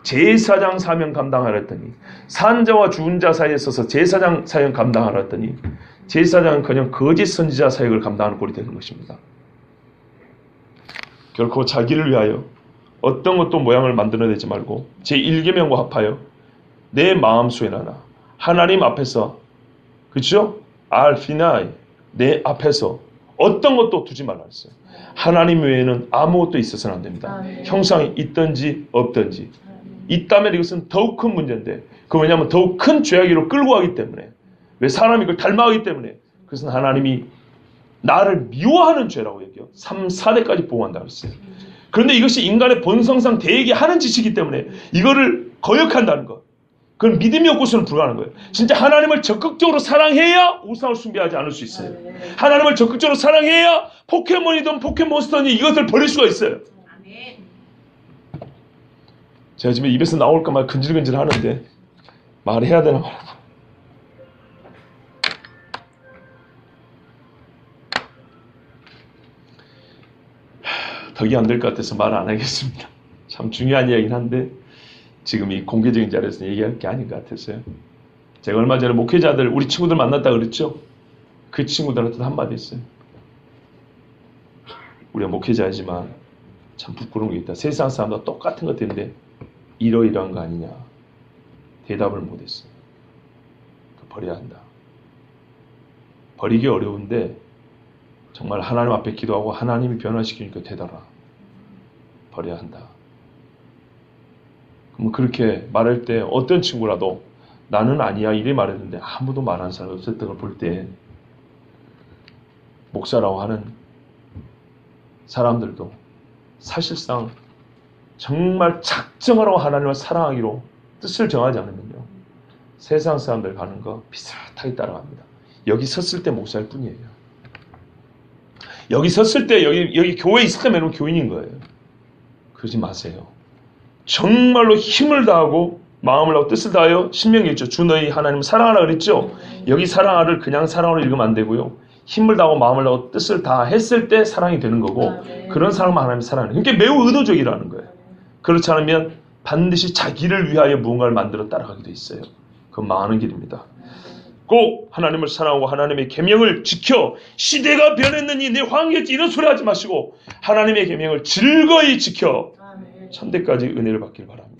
제사장 사명 감당하라 했더니 산자와 죽은 자 사이에 서서 제사장 사명 감당하라 했더니 제사장은 그냥 거짓 선지자 사역을 감당하는 꼴이 되는 것입니다. 결코 자기를 위하여 어떤 것도 모양을 만들어내지 말고 제1계명과 합하여 내 마음속에 나나 하나님 앞에서 그렇죠? 알피나이 내 앞에서 어떤 것도 두지 말라 했어요. 하나님 외에는 아무것도 있어서는 안 됩니다. 형상이 있든지 없든지 있다면 이것은 더욱 큰 문제인데 그 왜냐하면 더욱 큰 죄악으로 끌고 가기 때문에 왜 사람이 그걸 닮아가기 때문에 그것은 하나님이 나를 미워하는 죄라고 얘기해요. 3, 4대까지 보호한다고 했어요. 그런데 이것이 인간의 본성상 대에게 하는 짓이기 때문에 이거를 거역한다는 것. 그건 믿음이 없고서는 불가능한 거예요. 진짜 하나님을 적극적으로 사랑해야 우상을 숭배하지 않을 수 있어요. 하나님을 적극적으로 사랑해야 포켓몬이든 포켓몬스터든 이것을 버릴 수가 있어요. 제가 지금 입에서 나올까 말 근질근질 하는데 말해야 되나 말하고. 덕이 안 될 것 같아서 말 안 하겠습니다. 참 중요한 이야기긴 한데 지금 이 공개적인 자리에서 얘기할 게 아닌 것 같았어요. 제가 얼마 전에 목회자들 우리 친구들 만났다 그랬죠. 그 친구들한테도 한마디 했어요. 우리가 목회자이지만 참 부끄러운 게 있다. 세상 사람과 똑같은 것들인데 이러이러한 거 아니냐. 대답을 못했어요. 버려야 한다. 버리기 어려운데 정말 하나님 앞에 기도하고 하나님이 변화시키니까 되더라. 버려야 한다. 그럼 그렇게 말할 때 어떤 친구라도 나는 아니야 이래 말했는데 아무도 말하는 사람이 없었던 걸 볼 때 목사라고 하는 사람들도 사실상 정말 작정하라고 하나님을 사랑하기로 뜻을 정하지 않으면요. 세상 사람들 가는 거 비슷하게 따라갑니다. 여기 섰을 때 목사일 뿐이에요. 여기 섰을 때 여기 교회에 있을 때면 교인인 거예요. 그러지 마세요. 정말로 힘을 다하고 마음을 다하고 뜻을 다하여 신명이 있죠. 주 너희 하나님을 사랑하라 그랬죠. 여기 사랑하를 그냥 사랑으로 읽으면 안 되고요. 힘을 다하고 마음을 다하고 뜻을 다 했을 때 사랑이 되는 거고 그런 사람만 하나님 사랑하는 거예요. 그게 매우 의도적이라는 거예요. 그렇지 않으면 반드시 자기를 위하여 무언가를 만들어 따라가게 돼 있어요. 그건 망하는 길입니다. 꼭 하나님을 사랑하고 하나님의 계명을 지켜 시대가 변했느니 내 황했지 이런 소리 하지 마시고 하나님의 계명을 즐거이 지켜 천대까지 은혜를 받길 바랍니다.